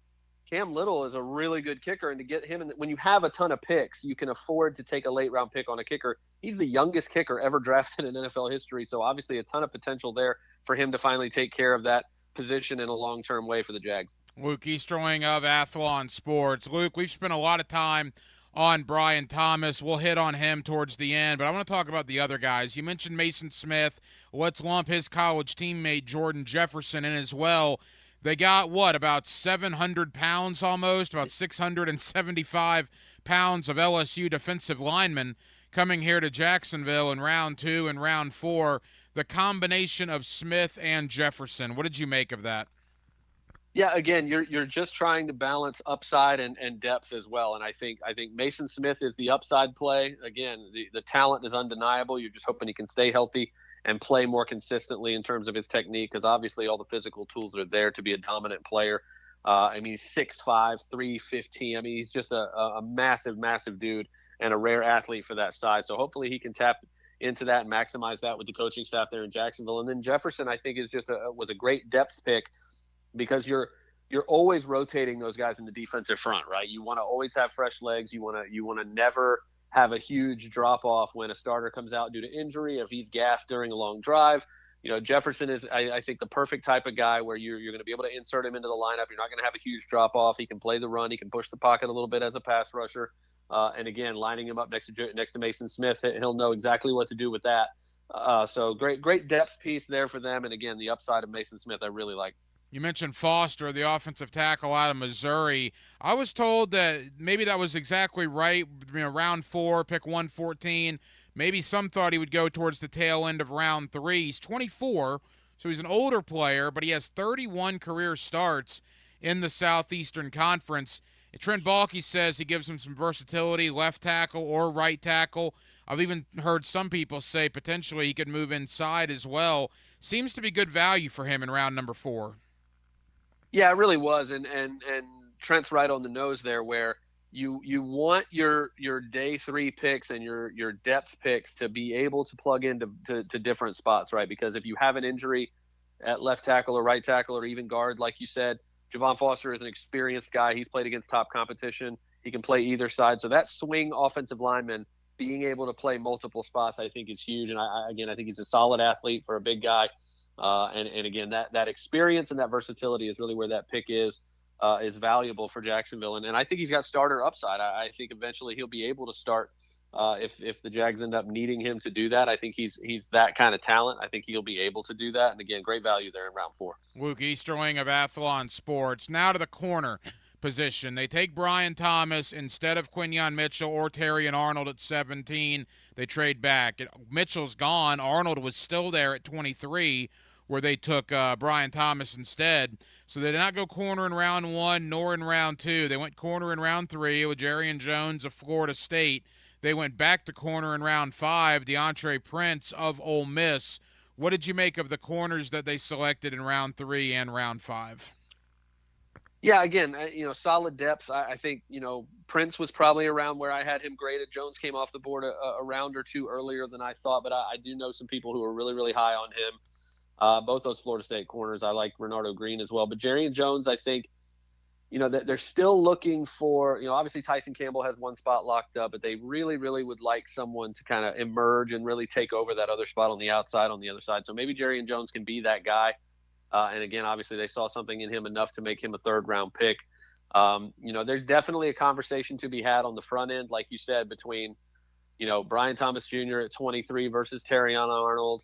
Cam Little is a really good kicker. And to get him, when you have a ton of picks, you can afford to take a late round pick on a kicker. He's the youngest kicker ever drafted in NFL history. So obviously a ton of potential there for him to finally take care of that position in a long-term way for the Jags. Luke Easterling of Athlon Sports. Luke, we've spent a lot of time on Brian Thomas. We'll hit on him towards the end, but I want to talk about the other guys. You mentioned Mason Smith. Let's lump his college teammate Jordan Jefferson in as well. They got, about 700 pounds almost, about 675 pounds of LSU defensive linemen coming here to Jacksonville in round 2 and round 4. The combination of Smith and Jefferson, what did you make of that? Yeah, again, you're just trying to balance upside and depth as well. And I think Mason Smith is the upside play. Again, the talent is undeniable. You're just hoping he can stay healthy and play more consistently in terms of his technique, because obviously all the physical tools are there to be a dominant player. I mean, he's 6'5", 315. I mean, he's just a massive, massive dude and a rare athlete for that size. So hopefully he can tap into that and maximize that with the coaching staff there in Jacksonville. And then Jefferson, I think, is was a great depth pick, because you're always rotating those guys in the defensive front, right? You want to always have fresh legs. You want to never have a huge drop off when a starter comes out due to injury, if he's gassed during a long drive. You know, Jefferson is, I think, the perfect type of guy where you're going to be able to insert him into the lineup. You're not going to have a huge drop off. He can play the run. He can push the pocket a little bit as a pass rusher. And again, lining him up next to Mason Smith, he'll know exactly what to do with that. So great depth piece there for them. And again, the upside of Mason Smith, I really like. You mentioned Foster, the offensive tackle out of Missouri. I was told that maybe that was exactly right. You know, round 4, pick 114. Maybe some thought he would go towards the tail end of round 3. He's 24, so he's an older player, but he has 31 career starts in the Southeastern Conference. Trent Baalke says he gives him some versatility, left tackle or right tackle. I've even heard some people say potentially he could move inside as well. Seems to be good value for him in round number 4. Yeah, it really was, and Trent's right on the nose there, where you want your day 3 picks and your depth picks to be able to plug into to different spots, right? Because if you have an injury at left tackle or right tackle or even guard, like you said, Javon Foster is an experienced guy. He's played against top competition. He can play either side. So that swing offensive lineman being able to play multiple spots, I think, is huge. And I think he's a solid athlete for a big guy. And again, that experience and that versatility is really where that pick is valuable for Jacksonville. And I think he's got starter upside. I think eventually he'll be able to start if the Jags end up needing him to do that. I think he's that kind of talent. I think he'll be able to do that. And again, great value there in round 4. Luke Easterling of Athlon Sports. Now to the corner position. They take Brian Thomas instead of Quinyon Mitchell or Terrion Arnold at 17. They trade back. Mitchell's gone. Arnold was still there at 23, where they took Brian Thomas instead. So they did not go corner in round 1 nor in round 2. They went corner in round 3 with Jarian Jones of Florida State. They went back to corner in round 5, DeAndre Prince of Ole Miss. What did you make of the corners that they selected in round 3 and round 5? Yeah, again, solid depth. I think, Prince was probably around where I had him graded. Jones came off the board a round or 2 earlier than I thought, but I do know some people who are really, really high on him. Both those Florida State corners. I like Renardo Green as well. But Jarian Jones, I think, they're still looking for, obviously Tyson Campbell has one spot locked up, but they really, really would like someone to kind of emerge and really take over that other spot on the outside, on the other side. So maybe Jarian Jones can be that guy. And again, obviously they saw something in him enough to make him a 3rd-round pick. There's definitely a conversation to be had on the front end, like you said, between, Brian Thomas Jr. at 23 versus Terrion Arnold,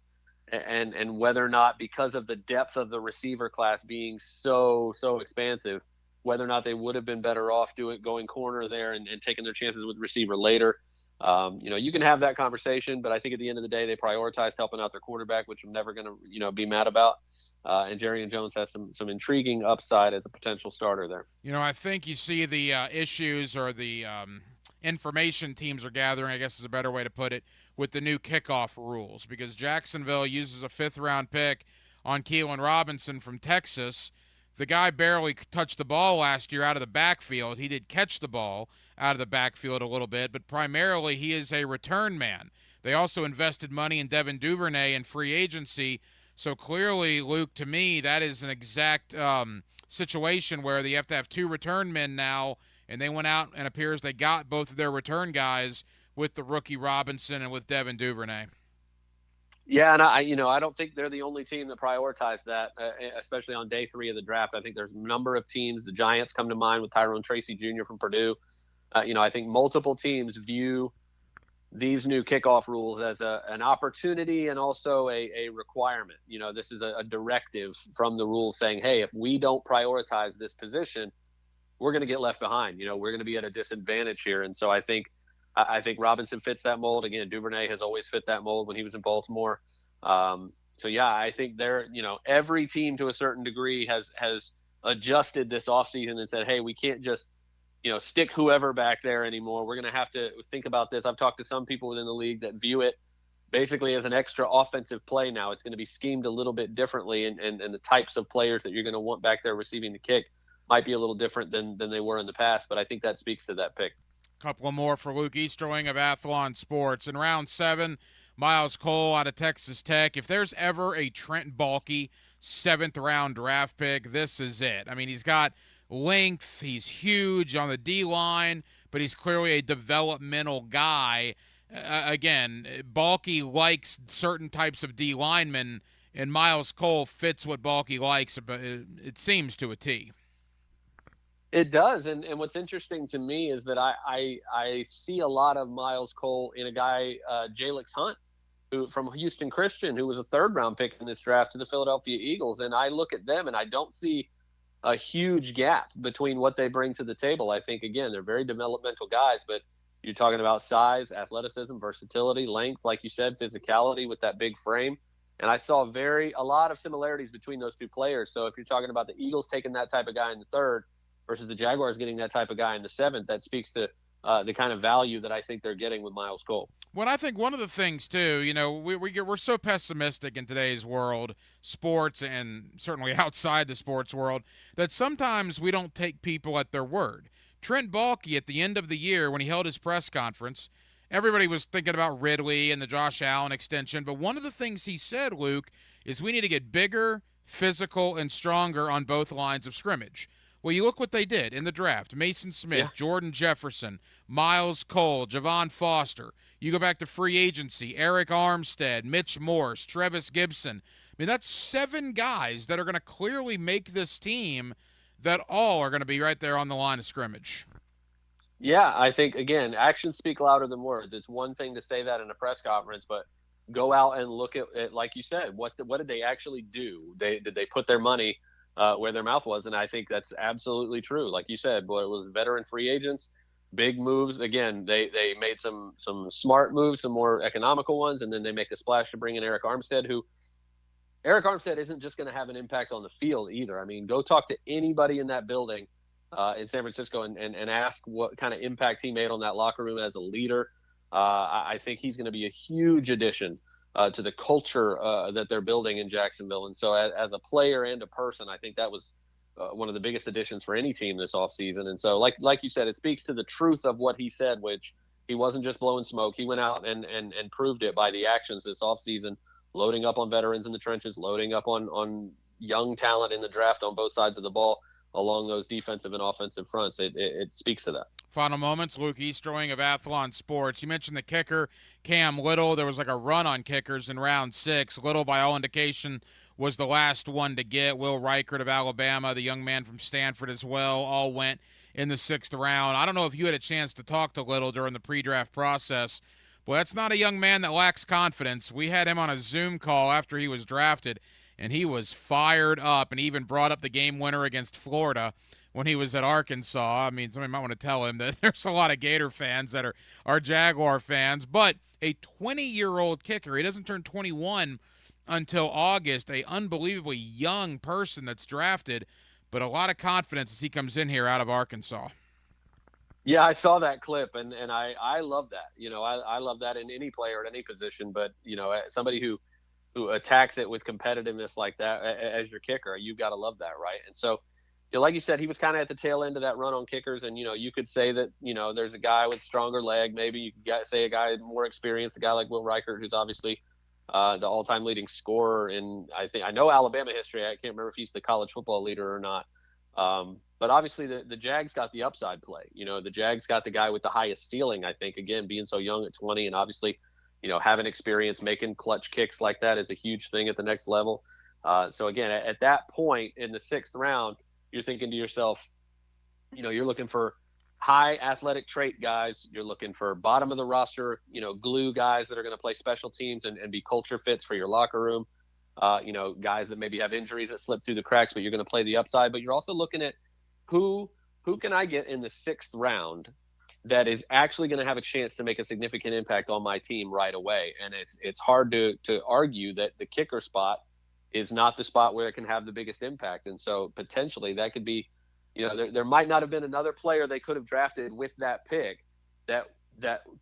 and whether or not, because of the depth of the receiver class being so expansive, whether or not they would have been better off going corner there and taking their chances with receiver later. You can have that conversation, but I think at the end of the day, they prioritized helping out their quarterback, which I'm never going to, be mad about. And Jarian Jones has some intriguing upside as a potential starter there. I think you see the issues or the information teams are gathering, I guess is a better way to put it, with the new kickoff rules, because Jacksonville uses a 5th-round pick on Keelan Robinson from Texas. The guy barely touched the ball last year out of the backfield. He did catch the ball out of the backfield a little bit, but primarily he is a return man. They also invested money in Devin Duvernay in free agency. So clearly, Luke, to me, that is an exact situation where they have to have 2 return men now, and they went out and appears they got both of their return guys with the rookie Robinson and with Devin Duvernay. Yeah, and I don't think they're the only team that prioritized that, especially on day 3 of the draft. I think there's a number of teams. The Giants come to mind with Tyrone Tracy Jr. from Purdue. I think multiple teams view these new kickoff rules as an opportunity and also a requirement. This is a directive from the rules saying, hey, if we don't prioritize this position, we're going to get left behind. We're going to be at a disadvantage here. And so I think Robinson fits that mold. Again, Duvernay has always fit that mold when he was in Baltimore. So yeah, I think every team to a certain degree has adjusted this offseason and said, hey, we can't just, stick whoever back there anymore. We're going to have to think about this. I've talked to some people within the league that view it basically as an extra offensive play now. It's going to be schemed a little bit differently, and the types of players that you're going to want back there receiving the kick might be a little different than they were in the past, but I think that speaks to that pick. Couple more for Luke Easterling of Athlon Sports. In round 7, Miles Cole out of Texas Tech. If there's ever a Trent Baalke 7th-round draft pick, this is it. I mean, he's got length. He's huge on the D-line, but he's clearly a developmental guy. Again, Baalke likes certain types of D linemen, and Miles Cole fits what Baalke likes, but it seems to a T. It does, and what's interesting to me is that I see a lot of Miles Cole in a guy, Jalix Hunt, who from Houston Christian, who was a 3rd-round pick in this draft to the Philadelphia Eagles, and I look at them and I don't see a huge gap between what they bring to the table. I think, again, they're very developmental guys, but you're talking about size, athleticism, versatility, length, like you said, physicality with that big frame. And I saw a lot of similarities between those two players. So if you're talking about the Eagles taking that type of guy in the 3rd versus the Jaguars getting that type of guy in the 7th, that speaks to the kind of value that I think they're getting with Miles Cole. Well, I think one of the things, too, we're so pessimistic in today's world, sports and certainly outside the sports world, that sometimes we don't take people at their word. Trent Baalke, at the end of the year when he held his press conference, everybody was thinking about Ridley and the Josh Allen extension, but one of the things he said, Luke, is we need to get bigger, physical, and stronger on both lines of scrimmage. Well, you look what they did in the draft. Mason Smith, Jordan Jefferson, Miles Cole, Javon Foster. You go back to free agency, Eric Armstead, Mitch Morse, Trevis Gibson. I mean, that's 7 guys that are going to clearly make this team that all are going to be right there on the line of scrimmage. Yeah, I think, again, actions speak louder than words. It's one thing to say that in a press conference, but go out and look at it, like you said, what did they actually do? Did they put their money where their mouth was? And I think that's absolutely true. Like you said, boy, it was veteran free agents, big moves. Again, they made some smart moves, some more economical ones, and then they make a splash to bring in Eric Armstead, who Eric Armstead isn't just going to have an impact on the field either. I mean, go talk to anybody in that building in San Francisco and ask what kind of impact he made on that locker room as a leader. I think he's going to be a huge addition to the culture that they're building in Jacksonville. And so as a player and a person, I think that was one of the biggest additions for any team this offseason. And so like you said, it speaks to the truth of what he said, which he wasn't just blowing smoke. He went out and proved it by the actions this offseason, loading up on veterans in the trenches, loading up on young talent in the draft on both sides of the ball along those defensive and offensive fronts. It speaks to that. Final moments, Luke Easterling of Athlon Sports. You mentioned the kicker, Cam Little. There was like a run on kickers in round 6. Little, by all indication, was the last one to get. Will Reichert of Alabama, the young man from Stanford as well, all went in the 6th round. I don't know if you had a chance to talk to Little during the pre-draft process. Well, that's not a young man that lacks confidence. We had him on a Zoom call after he was drafted, and he was fired up and even brought up the game winner against Florida when he was at Arkansas. I mean, somebody might want to tell him that there's a lot of Gator fans that are Jaguar fans, but a 20-year-old kicker, he doesn't turn 21 until August, a unbelievably young person that's drafted, but a lot of confidence as he comes in here out of Arkansas. Yeah, I saw that clip, and I love that. I love that in any player at any position, but, somebody who attacks it with competitiveness like that as your kicker, you've got to love that, right? And so, like you said, he was kind of at the tail end of that run on kickers, and, you could say that, there's a guy with stronger leg. Maybe you could say a guy more experienced, a guy like Will Reichert, who's obviously the all-time leading scorer in, I know Alabama history. I can't remember if he's the college football leader or not. But obviously the Jags got the upside play. The Jags got the guy with the highest ceiling, I think, again, being so young at 20, and obviously, having experience making clutch kicks like that is a huge thing at the next level. So again, at that point in the 6th round, you're thinking to yourself, you're looking for high athletic trait guys. You're looking for bottom of the roster, glue guys that are going to play special teams and be culture fits for your locker room. Guys that maybe have injuries that slip through the cracks, but you're going to play the upside. But you're also looking at who can I get in the 6th round that is actually going to have a chance to make a significant impact on my team right away. And it's hard to argue that the kicker spot is not the spot where it can have the biggest impact. And so potentially that could be, there might not have been another player they could have drafted with that pick that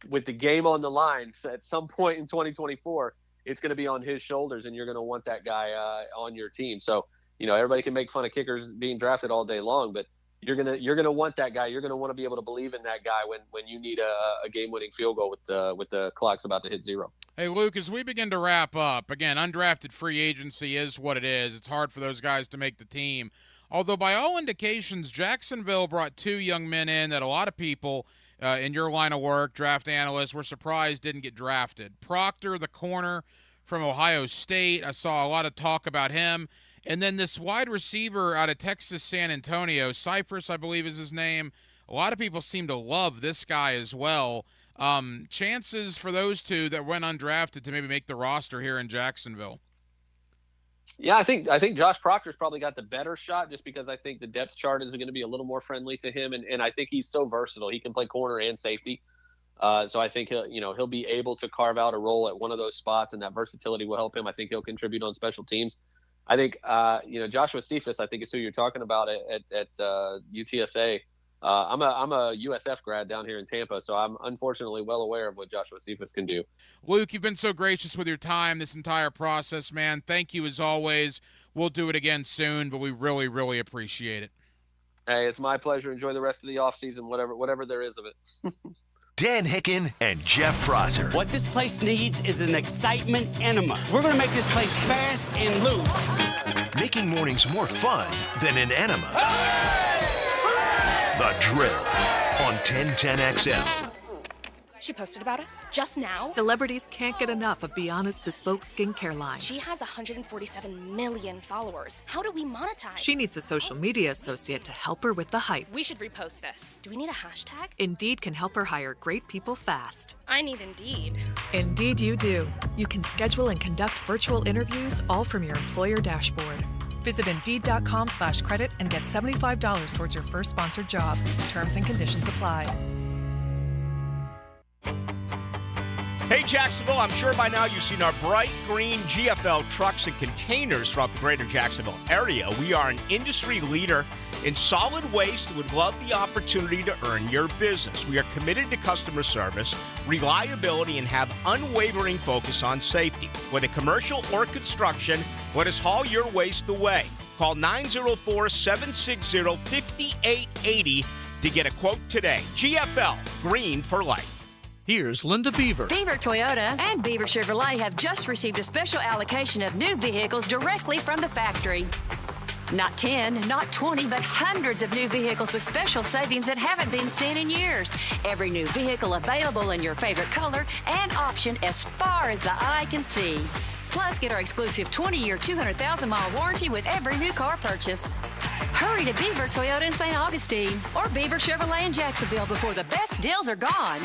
with the game on the line. So at some point in 2024, it's going to be on his shoulders, and you're going to want that guy on your team. So, everybody can make fun of kickers being drafted all day long, but you're gonna want that guy. You're gonna want to be able to believe in that guy when you need a game-winning field goal with the clock's about to hit 0. Hey, Luke, as we begin to wrap up, again, undrafted free agency is what it is. It's hard for those guys to make the team. Although by all indications, Jacksonville brought 2 young men in that a lot of people in your line of work, draft analysts, were surprised didn't get drafted. Proctor, the corner from Ohio State, I saw a lot of talk about him. And then this wide receiver out of Texas San Antonio, Cypress, I believe is his name. A lot of people seem to love this guy as well. Chances for those 2 that went undrafted to maybe make the roster here in Jacksonville. Yeah, I think Josh Proctor's probably got the better shot, just because I think the depth chart is going to be a little more friendly to him, and I think he's so versatile. He can play corner and safety. So I think he'll be able to carve out a role at one of those spots, and that versatility will help him. I think he'll contribute on special teams. I think Joshua Cephas, I think is who you're talking about at UTSA. I'm a USF grad down here in Tampa, so I'm unfortunately well aware of what Joshua Cephas can do. Luke, you've been so gracious with your time this entire process, man. Thank you as always. We'll do it again soon, but we really, really appreciate it. Hey, it's my pleasure. Enjoy the rest of the offseason, whatever there is of it. Dan Hicken and Jeff Prosser. What this place needs is an excitement enema. We're going to make this place fast and loose. Making mornings more fun than an enema. The Drill on 1010XL. She posted about us just now. Celebrities can't get enough of Biana's bespoke skincare line. She has 147 million followers. How do we monetize? She needs a social media associate to help her with the hype. We should repost this. Do we need a hashtag? Indeed can help her hire great people fast. I need Indeed. Indeed you do. You can schedule and conduct virtual interviews all from your employer dashboard. Visit Indeed.com/credit and get $75 towards your first sponsored job. Terms and conditions apply. Hey, Jacksonville, I'm sure by now you've seen our bright green GFL trucks and containers throughout the greater Jacksonville area. We are an industry leader in solid waste and would love the opportunity to earn your business. We are committed to customer service, reliability, and have unwavering focus on safety. Whether commercial or construction, let us haul your waste away. Call 904-760-5880 to get a quote today. GFL, green for life. Here's Linda Beaver. Beaver Toyota and Beaver Chevrolet have just received a special allocation of new vehicles directly from the factory. Not 10, not 20, but hundreds of new vehicles with special savings that haven't been seen in years. Every new vehicle available in your favorite color and option as far as the eye can see. Plus, get our exclusive 20-year, 200,000-mile warranty with every new car purchase. Hurry to Beaver Toyota in St. Augustine or Beaver Chevrolet in Jacksonville before the best deals are gone.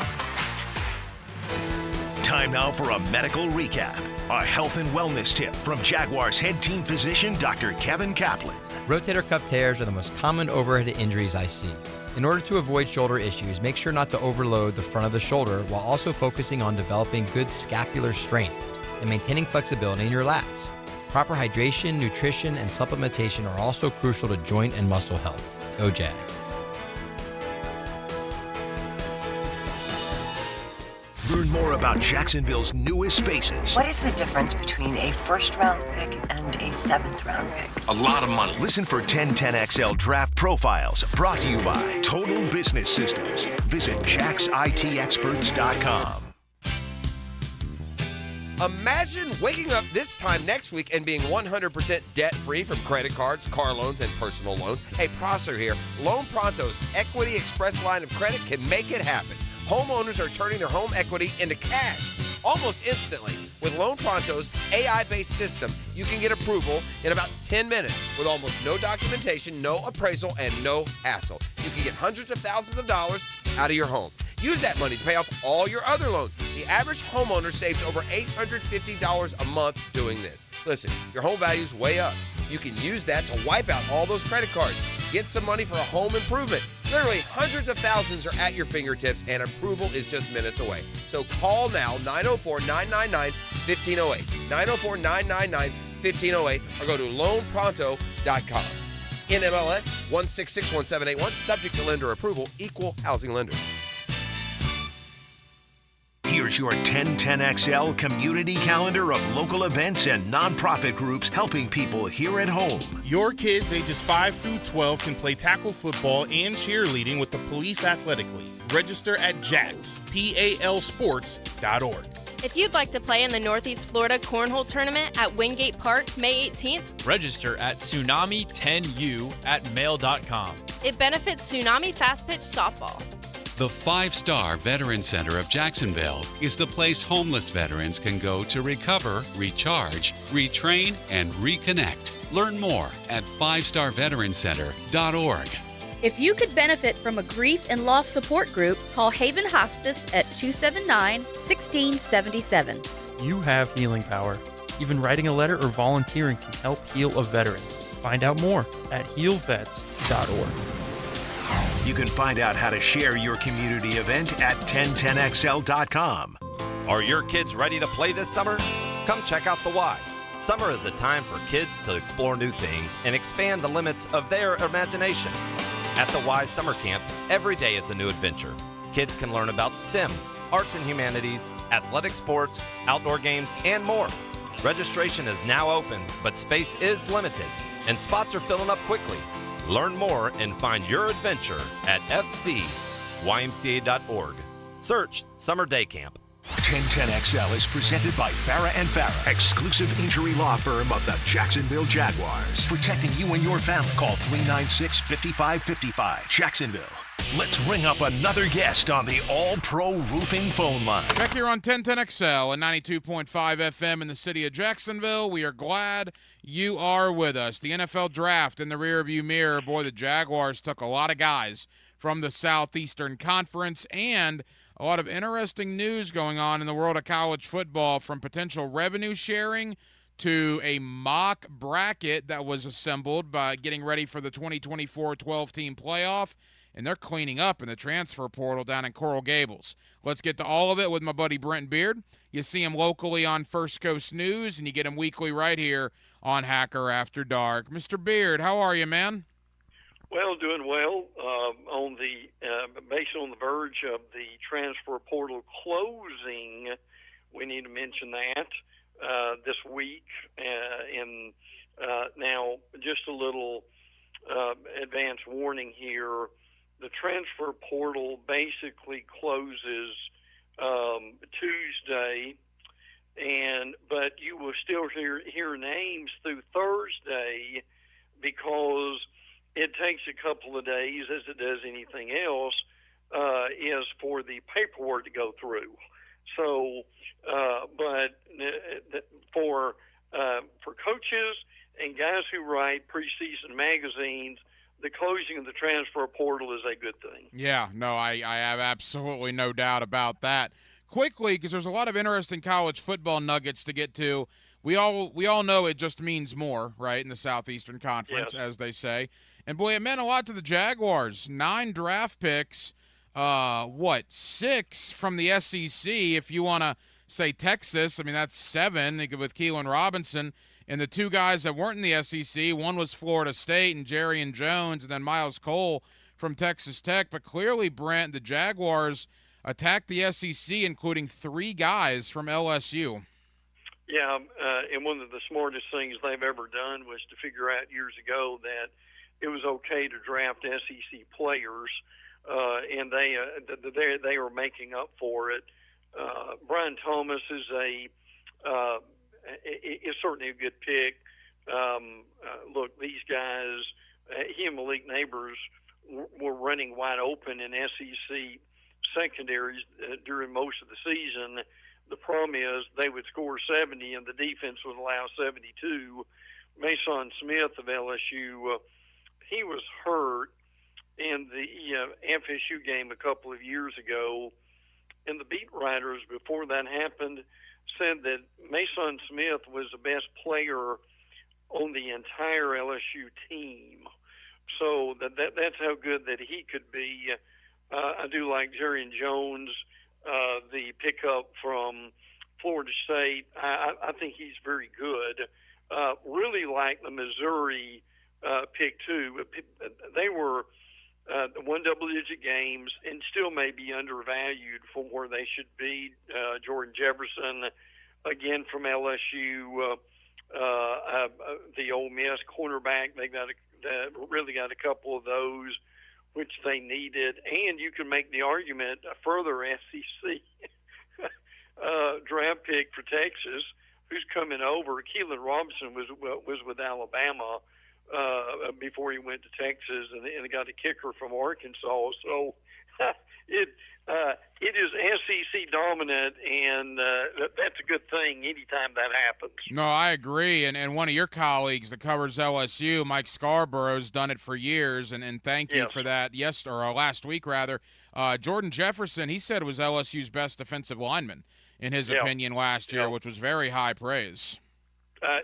Time now for a medical recap. A health and wellness tip from Jaguars head team physician Dr. Kevin Kaplan. Rotator cuff tears are the most common overhead injuries I see. In order to avoid shoulder issues, make sure not to overload the front of the shoulder while also focusing on developing good scapular strength and maintaining flexibility in your lats. Proper hydration, nutrition, and supplementation are also crucial to joint and muscle health. Go Jag. Learn more about Jacksonville's newest faces. What is the difference between a first-round pick and a seventh-round pick? A lot of money. Listen for 1010XL Draft Profiles, brought to you by Total Business Systems. Visit jaxitexperts.com. Imagine waking up this time next week and being 100% debt-free from credit cards, car loans, and personal loans. Hey, Prosser here. Loan Pronto's Equity Express line of credit can make it happen. Homeowners are turning their home equity into cash almost instantly. With Loan Pronto's AI-based system, you can get approval in about 10 minutes with almost no documentation, no appraisal, and no hassle. You can get hundreds of thousands of dollars out of your home. Use that money to pay off all your other loans. The average homeowner saves over $850 a month doing this. Listen, your home value's way up. You can use that to wipe out all those credit cards. Get some money for a home improvement. Literally hundreds of thousands are at your fingertips, and approval is just minutes away. So call now, 904-999-1508. 888-1508 or go to loanpronto.com. NMLS 1661781, subject to lender approval, equal housing lender. Here's your 1010XL community calendar of local events and nonprofit groups helping people here at home. Your kids ages 5 through 12 can play tackle football and cheerleading with the Police Athletic League. Register at PALsports.org. If you'd like to play in the Northeast Florida Cornhole Tournament at Wingate Park May 18th, register at Tsunami10U at mail.com. It benefits Tsunami Fast Pitch Softball. The 5-Star Veteran Center of Jacksonville is the place homeless veterans can go to recover, recharge, retrain, and reconnect. Learn more at 5starveterancenter.org. If you could benefit from a grief and loss support group, call Haven Hospice at 279-1677. You have healing power. Even writing a letter or volunteering can help heal a veteran. Find out more at healvets.org. You can find out how to share your community event at 1010XL.com. Are your kids ready to play this summer? Come check out the Y. Summer is a time for kids to explore new things and expand the limits of their imagination. At the Y Summer Camp, every day is a new adventure. Kids can learn about STEM, arts and humanities, athletic sports, outdoor games, and more. Registration is now open, but space is limited, and spots are filling up quickly. Learn more and find your adventure at fcymca.org. Search Summer Day Camp. 1010XL is presented by Farah & Farah, exclusive injury law firm of the Jacksonville Jaguars. Protecting you and your family. Call 396-5555. Jacksonville. Let's ring up another guest on the All-Pro Roofing phone line. Back here on 1010XL and 92.5 FM in the city of Jacksonville. We are glad you are with us. The NFL draft in the rearview mirror. Boy, the Jaguars took a lot of guys from the Southeastern Conference, and a lot of interesting news going on in the world of college football, from potential revenue sharing to a mock bracket that was assembled by getting ready for the 2024 12-team playoff. And they're cleaning up in the transfer portal down in Coral Gables. Let's get to all of it with my buddy Brent Beard. You see him locally on First Coast News, and you get him weekly right here on Hacker After Dark. Mr. Beard, how are you, man? Well, doing well. Based on the verge of the transfer portal closing, we need to mention that this week. Now, just a little advance warning here. The transfer portal basically closes Tuesday, but you will still hear names through Thursday, because it takes a couple of days, as it does anything else, is for the paperwork to go through. So, but for coaches and guys who write preseason magazines, the closing of the transfer portal is a good thing. Yeah, no, I have absolutely no doubt about that. Quickly, because there's a lot of interesting college football nuggets to get to. We all know it just means more, right, in the Southeastern Conference, yes, as they say. And, boy, it meant a lot to the Jaguars. 9 draft picks, 6 from the SEC, if you want to say Texas. I mean, that's 7 with Keelan Robinson. And the 2 guys that weren't in the SEC, one was Florida State and Jerrion Jones, and then Miles Cole from Texas Tech. But clearly, Brent, the Jaguars attacked the SEC, including 3 guys from LSU. Yeah, and one of the smartest things they've ever done was to figure out years ago that it was okay to draft SEC players, and they were making up for it. Brian Thomas is certainly a good pick. Look, these guys, he and Malik Neighbors were running wide open in SEC secondaries during most of the season. The problem is they would score 70 and the defense would allow 72. Mason Smith of LSU, he was hurt in the FSU game a couple of years ago, and the beat writers before that happened said that Mason Smith was the best player on the entire LSU team. So that's how good that he could be. I do like Jerrion Jones, the pickup from Florida State. I think he's very good. really like the Missouri pick too. They were one double-digit games and still may be undervalued from where they should be. Jordan Jefferson, again from LSU, the Ole Miss cornerback. They really got a couple of those, which they needed. And you can make the argument a further SEC draft pick for Texas, who's coming over. Keelan Robinson was with Alabama before he went to Texas, and got a kicker from Arkansas. So it is SEC dominant, and that's a good thing anytime that happens. No, I agree. And one of your colleagues that covers LSU, Mike Scarborough's done it for years, and thank you for that. Last week rather. Jordan Jefferson, he said, was LSU's best defensive lineman in his opinion last year, which was very high praise.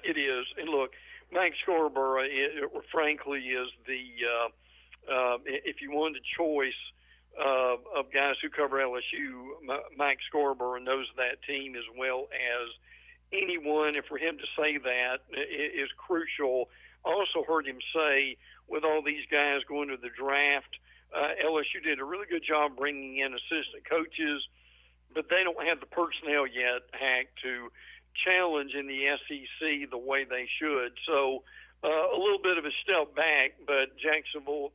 It is. And look, Mike Scarborough, frankly, is the if you wanted a choice of guys who cover LSU, Mike Scarborough knows that team as well as anyone, and for him to say that is crucial. I also heard him say, with all these guys going to the draft, LSU did a really good job bringing in assistant coaches, but they don't have the personnel yet, Hack, to challenge in the SEC the way they should. So a little bit of a step back, but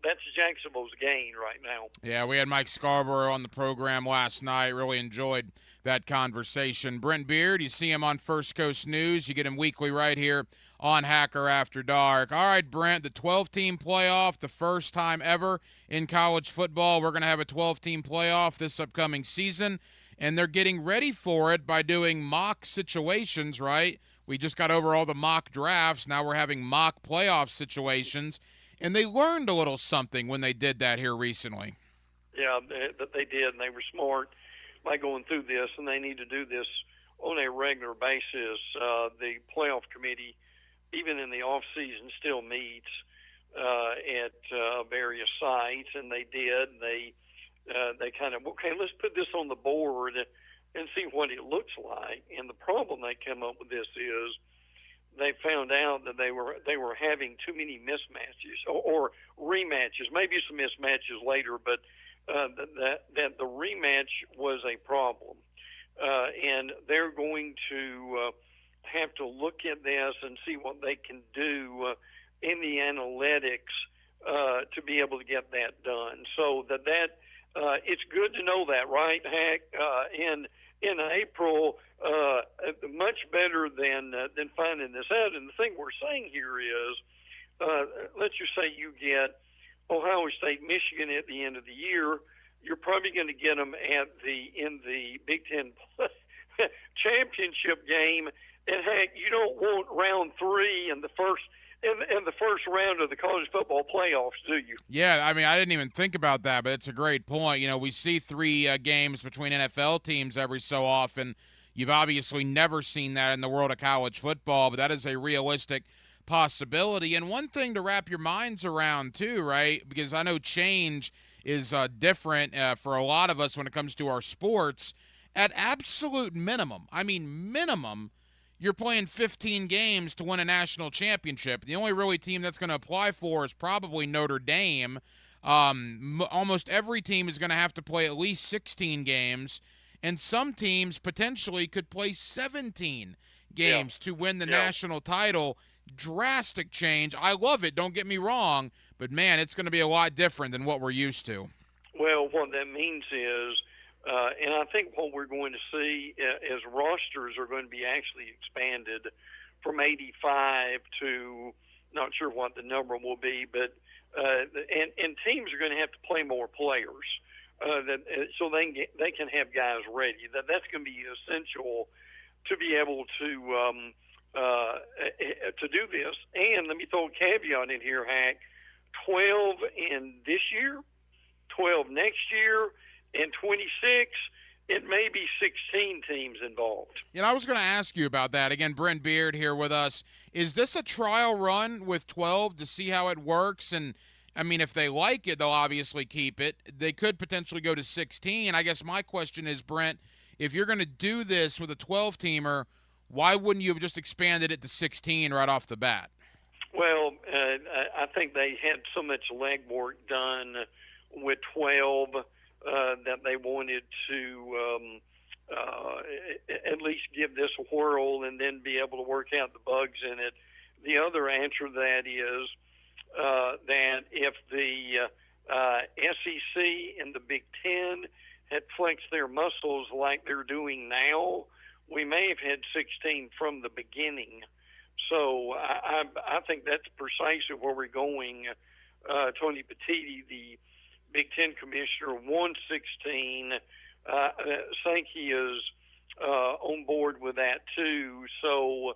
that's Jacksonville's gain right now. Yeah, we had Mike Scarborough on the program last night. Really enjoyed that conversation. Brent Beard, you see him on First Coast News. You get him weekly right here on Hacker After Dark. All right, Brent, the 12-team playoff, the first time ever in college football. We're going to have a 12-team playoff this upcoming season, and they're getting ready for it by doing mock situations, right? We just got over all the mock drafts. Now we're having mock playoff situations, and they learned a little something when they did that here recently. Yeah, they did, and they were smart by going through this, and they need to do this on a regular basis. The playoff committee, even in the off season, still meets at various sites, and they did. They kind of, okay, let's put this on the board and see what it looks like. And the problem they came up with this is they found out that they were having too many mismatches or rematches, maybe some mismatches later, but that the rematch was a problem. And they're going to have to look at this and see what they can do in the analytics to be able to get that done. So that it's good to know that, right, Hack? In April, much better than finding this out. And the thing we're saying here is, let's just say you get Ohio State, Michigan at the end of the year. You're probably going to get them in the Big Ten championship game. And heck, you don't want round 3 in the first round of the college football playoffs, do you? Yeah, I mean, I didn't even think about that, but it's a great point. You know, we see 3 games between NFL teams every so often. You've obviously never seen that in the world of college football, but that is a realistic possibility. And one thing to wrap your minds around, too, right, because I know change is different for a lot of us when it comes to our sports. At absolute minimum, you're playing 15 games to win a national championship. The only really team that's going to apply for is probably Notre Dame. Almost every team is going to have to play at least 16 games, and some teams potentially could play 17 games to win the national title. Drastic change. I love it, don't get me wrong, but, man, it's going to be a lot different than what we're used to. Well, what that means is, and I think what we're going to see is rosters are going to be actually expanded from 85 to, not sure what the number will be, but and teams are going to have to play more players so they can have guys ready. That's going to be essential to be able to do this. And let me throw a caveat in here, Hack. 12 in this year, 12 next year, and 26, it may be 16 teams involved. You know, I was going to ask you about that. Again, Brent Beard here with us. Is this a trial run with 12 to see how it works? And, I mean, if they like it, they'll obviously keep it. They could potentially go to 16. I guess my question is, Brent, if you're going to do this with a 12-teamer, why wouldn't you have just expanded it to 16 right off the bat? Well, I think they had so much legwork done with 12 that they wanted to at least give this a whirl and then be able to work out the bugs in it. The other answer to that is that if the SEC and the Big Ten had flexed their muscles like they're doing now, we may have had 16 from the beginning. So I think that's precisely where we're going. Tony Petitti, the Big Ten commissioner, won 16. Sankey is on board with that too. So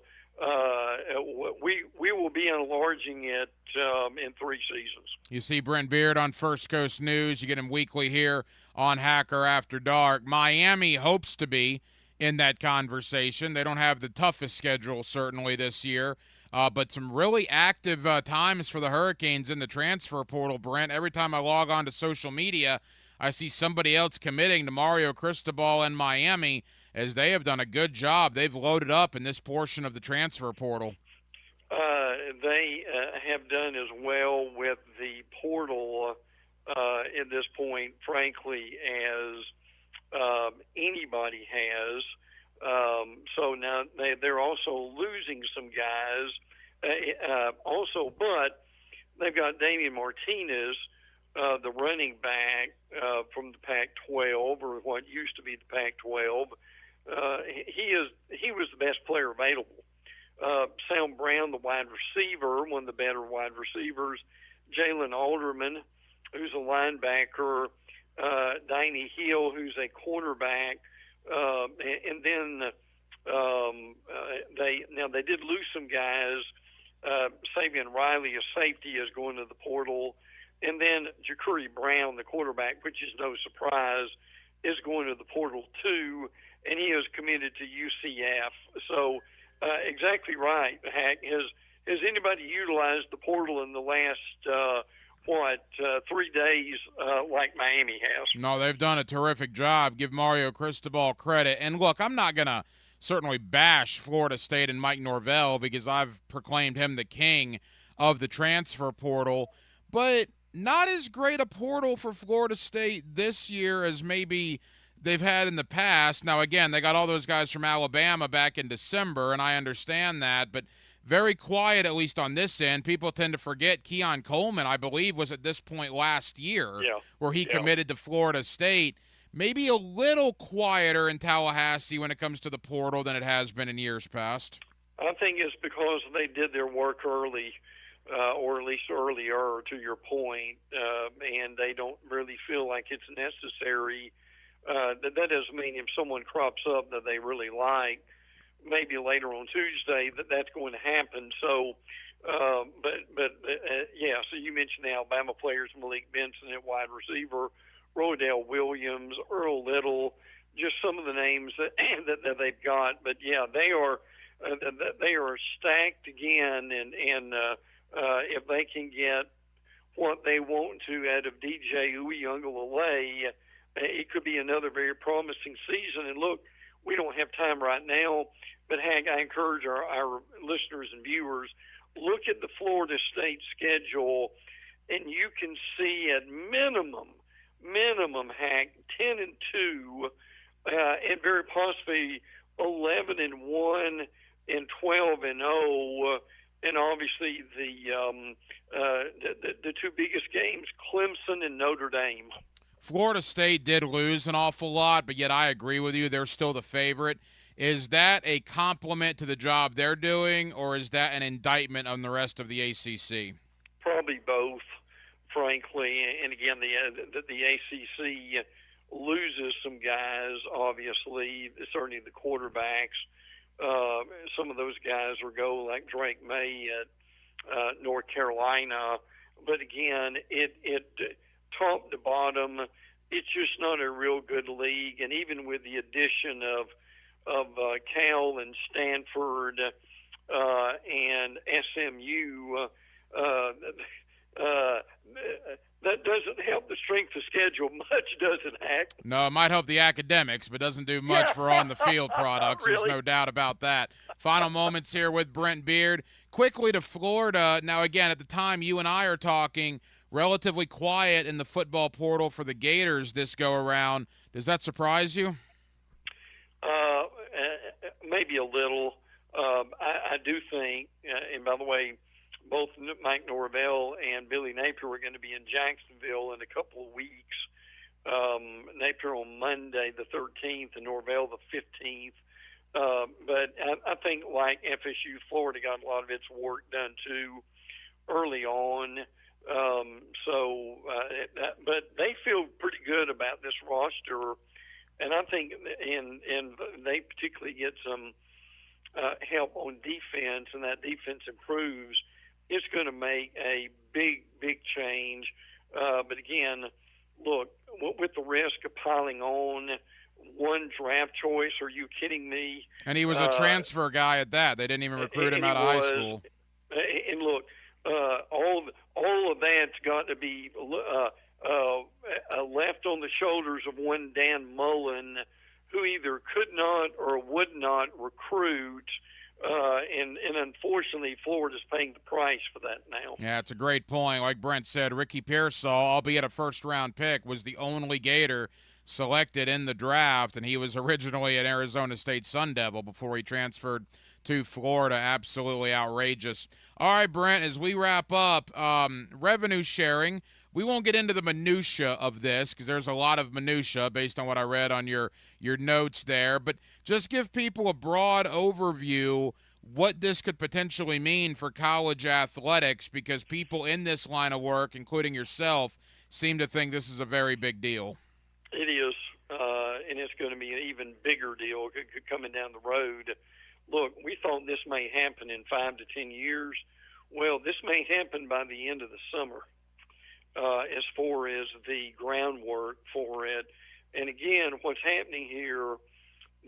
we will be enlarging it in 3 seasons. You see Brent Beard on First Coast News. You get him weekly here on Hacker After Dark. Miami hopes to be in that conversation. They don't have the toughest schedule certainly this year, but some really active times for the Hurricanes in the transfer portal, Brent. Every time I log on to social media, I see somebody else committing to Mario Cristobal and Miami, as they have done a good job. They've loaded up in this portion of the transfer portal. They have done as well with the portal at this point, frankly, as anybody has. So now they're also losing some guys also, but they've got Damian Martinez, the running back from the Pac-12, or what used to be the Pac-12. He was the best player available. Sam Brown, the wide receiver, one of the better wide receivers. Jalen Alderman, who's a linebacker. Danny Hill, who's a cornerback. And then they did lose some guys. Savion Riley, a safety, is going to the portal. And then Ja'Cory Brown, the quarterback, which is no surprise, is going to the portal too, and he is committed to UCF. So exactly right, Hack. Has anybody utilized the portal in the last 3 days like Miami has? No, they've done a terrific job. Give Mario Cristobal credit. And look, I'm not going to certainly bash Florida State and Mike Norvell because I've proclaimed him the king of the transfer portal, but not as great a portal for Florida State this year as maybe they've had in the past. Now, again, they got all those guys from Alabama back in December, and I understand that, but very quiet, at least on this end. People tend to forget Keon Coleman, I believe, was at this point last year where he committed to Florida State. Maybe a little quieter in Tallahassee when it comes to the portal than it has been in years past. I think it's because they did their work early. Or at least earlier, to your point, and they don't really feel like it's necessary. That doesn't mean if someone crops up that they really like, maybe later on Tuesday, that's going to happen. So, yeah, so you mentioned the Alabama players, Malik Benson at wide receiver, Rodell Williams, Earl Little, just some of the names that they've got. But, yeah, they are stacked again, and if they can get what they want to out of DJ Uiagalelei, it could be another very promising season. And look, we don't have time right now, but Hank, I encourage our listeners and viewers, look at the Florida State schedule, and you can see at minimum, Hank, 10-2, and very possibly 11-1 and 12-0. And obviously the two biggest games, Clemson and Notre Dame. Florida State did lose an awful lot, but yet I agree with you. They're still the favorite. Is that a compliment to the job they're doing, or is that an indictment on the rest of the ACC? Probably both, frankly. And again, the ACC loses some guys, obviously, certainly the quarterbacks. Some of those guys will go like Drake May at North Carolina, but again, it top to bottom, it's just not a real good league. And even with the addition of Cal and Stanford and SMU, that doesn't help the strength of schedule much, does it, Hack? No, it might help the academics, but doesn't do much for on-the-field products. Really? There's no doubt about that. Final moments here with Brent Beard. Quickly to Florida. Now, again, at the time you and I are talking, relatively quiet in the football portal for the Gators this go-around. Does that surprise you? Maybe a little. I do think, and by the way, both Mike Norvell and Billy Napier are going to be in Jacksonville in a couple of weeks. Napier on Monday the 13th and Norvell the 15th. But I think like FSU, Florida got a lot of its work done too early on. But they feel pretty good about this roster, and I think and they particularly get some help on defense, and that defense improves. It's going to make a big change. But again, look, with the risk of piling on one draft choice, are you kidding me? And he was a transfer guy at that. They didn't even recruit him out of high school. And look, all of that's got to be left on the shoulders of one Dan Mullen, who either could not or would not recruit. And unfortunately, Florida's paying the price for that now. Yeah, it's a great point. Like Brent said, Ricky Pearsall, albeit a first-round pick, was the only Gator selected in the draft, and he was originally an Arizona State Sun Devil before he transferred to Florida. Absolutely outrageous. All right, Brent, as we wrap up, revenue sharing. We won't get into the minutia of this because there's a lot of minutia based on what I read on your notes there, but just give people a broad overview what this could potentially mean for college athletics, because people in this line of work, including yourself, seem to think this is a very big deal. It is, and it's going to be an even bigger deal coming down the road. Look, we thought this may happen in 5 to 10 years. Well, this may happen by the end of the summer. As far as the groundwork for it. And again, what's happening here,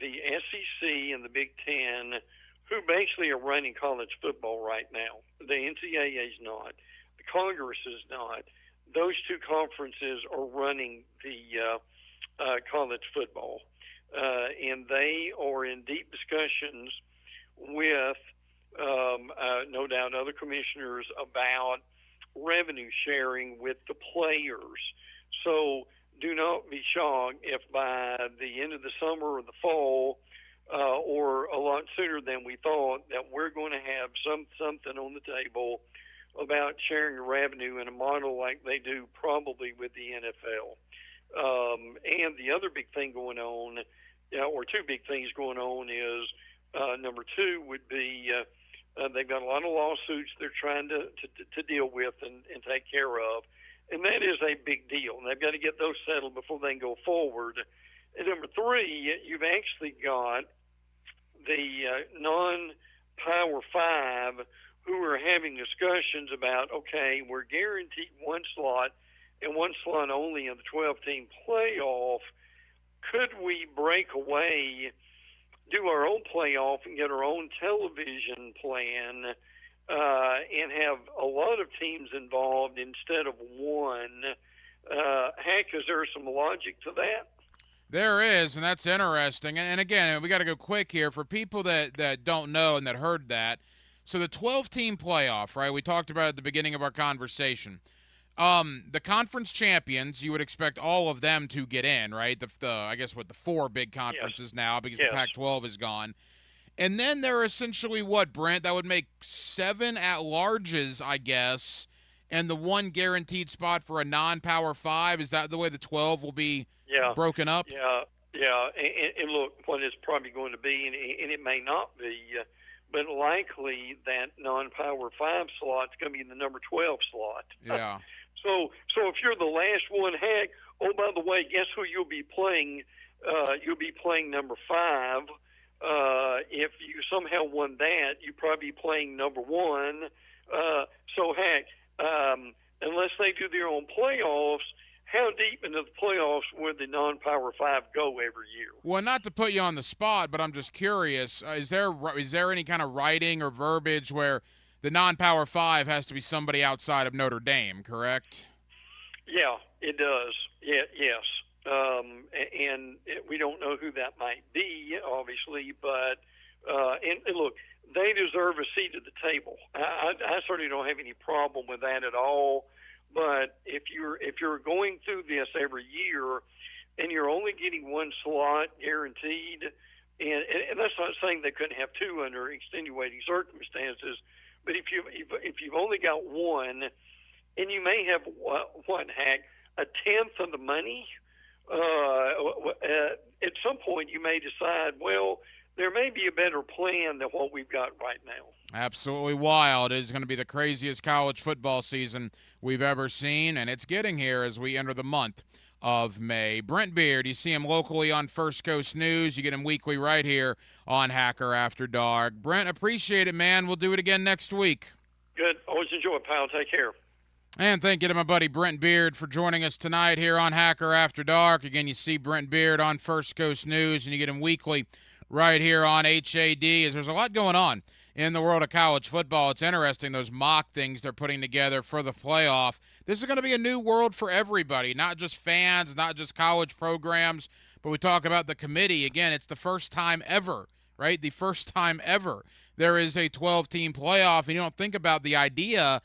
the SEC and the Big Ten, who basically are running college football right now. The NCAA is not. The Congress is not. Those two conferences are running the college football. And they are in deep discussions with, no doubt, other commissioners about revenue sharing with the players. So do not be shocked if by the end of the summer or the fall, or a lot sooner than we thought, that we're going to have something on the table about sharing revenue in a model like they do probably with the NFL. And the other big thing going on, or two big things going on, is number two would be they've got a lot of lawsuits they're trying to deal with and take care of. And that is a big deal. And they've got to get those settled before they can go forward. And number three, you've actually got the non-Power 5 who are having discussions about, okay, we're guaranteed one slot and one slot only in the 12-team playoff. Could we break away, do our own playoff and get our own television plan and have a lot of teams involved instead of one? Heck, is there some logic to that? There is, and that's interesting. And again, we got to go quick here. For people that don't know and that heard that, so the 12-team playoff, right, we talked about at the beginning of our conversation. The conference champions, you would expect all of them to get in, right? I guess the four big conferences now, because the Pac-12 is gone. And then there are essentially what, Brent? That would make 7 at-larges, I guess, and the one guaranteed spot for a non-Power 5. Is that the way the 12 will be broken up? Yeah. And look, what it's probably going to be, and it may not be, but likely that non-Power 5 slot's going to be the number 12 slot. Yeah. So if you're the last one, heck, oh, by the way, guess who you'll be playing? You'll be playing number 5. If you somehow won that, you'd probably be playing number 1. So, heck, unless they do their own playoffs, how deep into the playoffs would the non-Power 5 go every year? Well, not to put you on the spot, but I'm just curious. Is there any kind of writing or verbiage where the non-Power 5 has to be somebody outside of Notre Dame, correct? Yeah, it does. Yeah, yes. And we don't know who that might be, obviously, but and look, they deserve a seat at the table. I certainly don't have any problem with that at all. But if you're going through this every year, and you're only getting one slot guaranteed, and that's not saying they couldn't have two under extenuating circumstances, but if you've only got one, and you may have a tenth of the money, at some point you may decide, well, there may be a better plan than what we've got right now. Absolutely wild. It is going to be the craziest college football season we've ever seen, and it's getting here as we enter the month of May. Brent Beard, you see him locally on First Coast News. You get him weekly right here on Hacker After Dark. Brent, appreciate it, man. We'll do it again next week. Good. Always enjoy it, pal. Take care. And thank you to my buddy Brent Beard for joining us tonight here on Hacker After Dark. Again, you see Brent Beard on First Coast News, and you get him weekly right here on HAD. As there's a lot going on in the world of college football. It's interesting, those mock things they're putting together for the playoff. This is going to be a new world for everybody, not just fans, not just college programs, but we talk about the committee. Again, it's the first time ever, right? The first time ever there is a 12-team playoff, and you don't think about the idea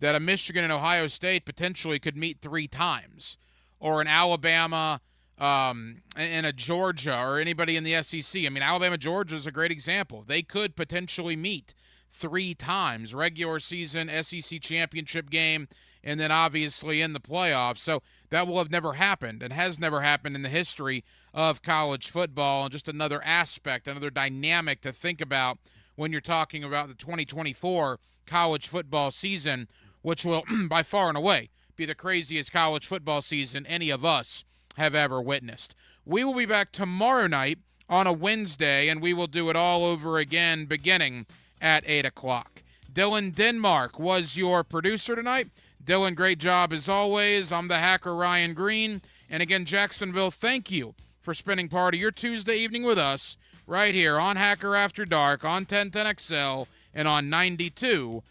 that a Michigan and Ohio State potentially could meet 3 times, or an Alabama and a Georgia, or anybody in the SEC. I mean, Alabama, Georgia is a great example. They could potentially meet 3 times, regular season, SEC championship game, and then obviously in the playoffs. So that will have never happened and has never happened in the history of college football, and just another aspect, another dynamic to think about when you're talking about the 2024 college football season, which will by far and away be the craziest college football season any of us have ever witnessed. We will be back tomorrow night on a Wednesday, and we will do it all over again beginning at 8 o'clock. Dylan Denmark was your producer tonight. Dylan, great job as always. I'm the hacker Ryan Green. And again, Jacksonville, thank you for spending part of your Tuesday evening with us right here on Hacker After Dark on 1010XL and on 92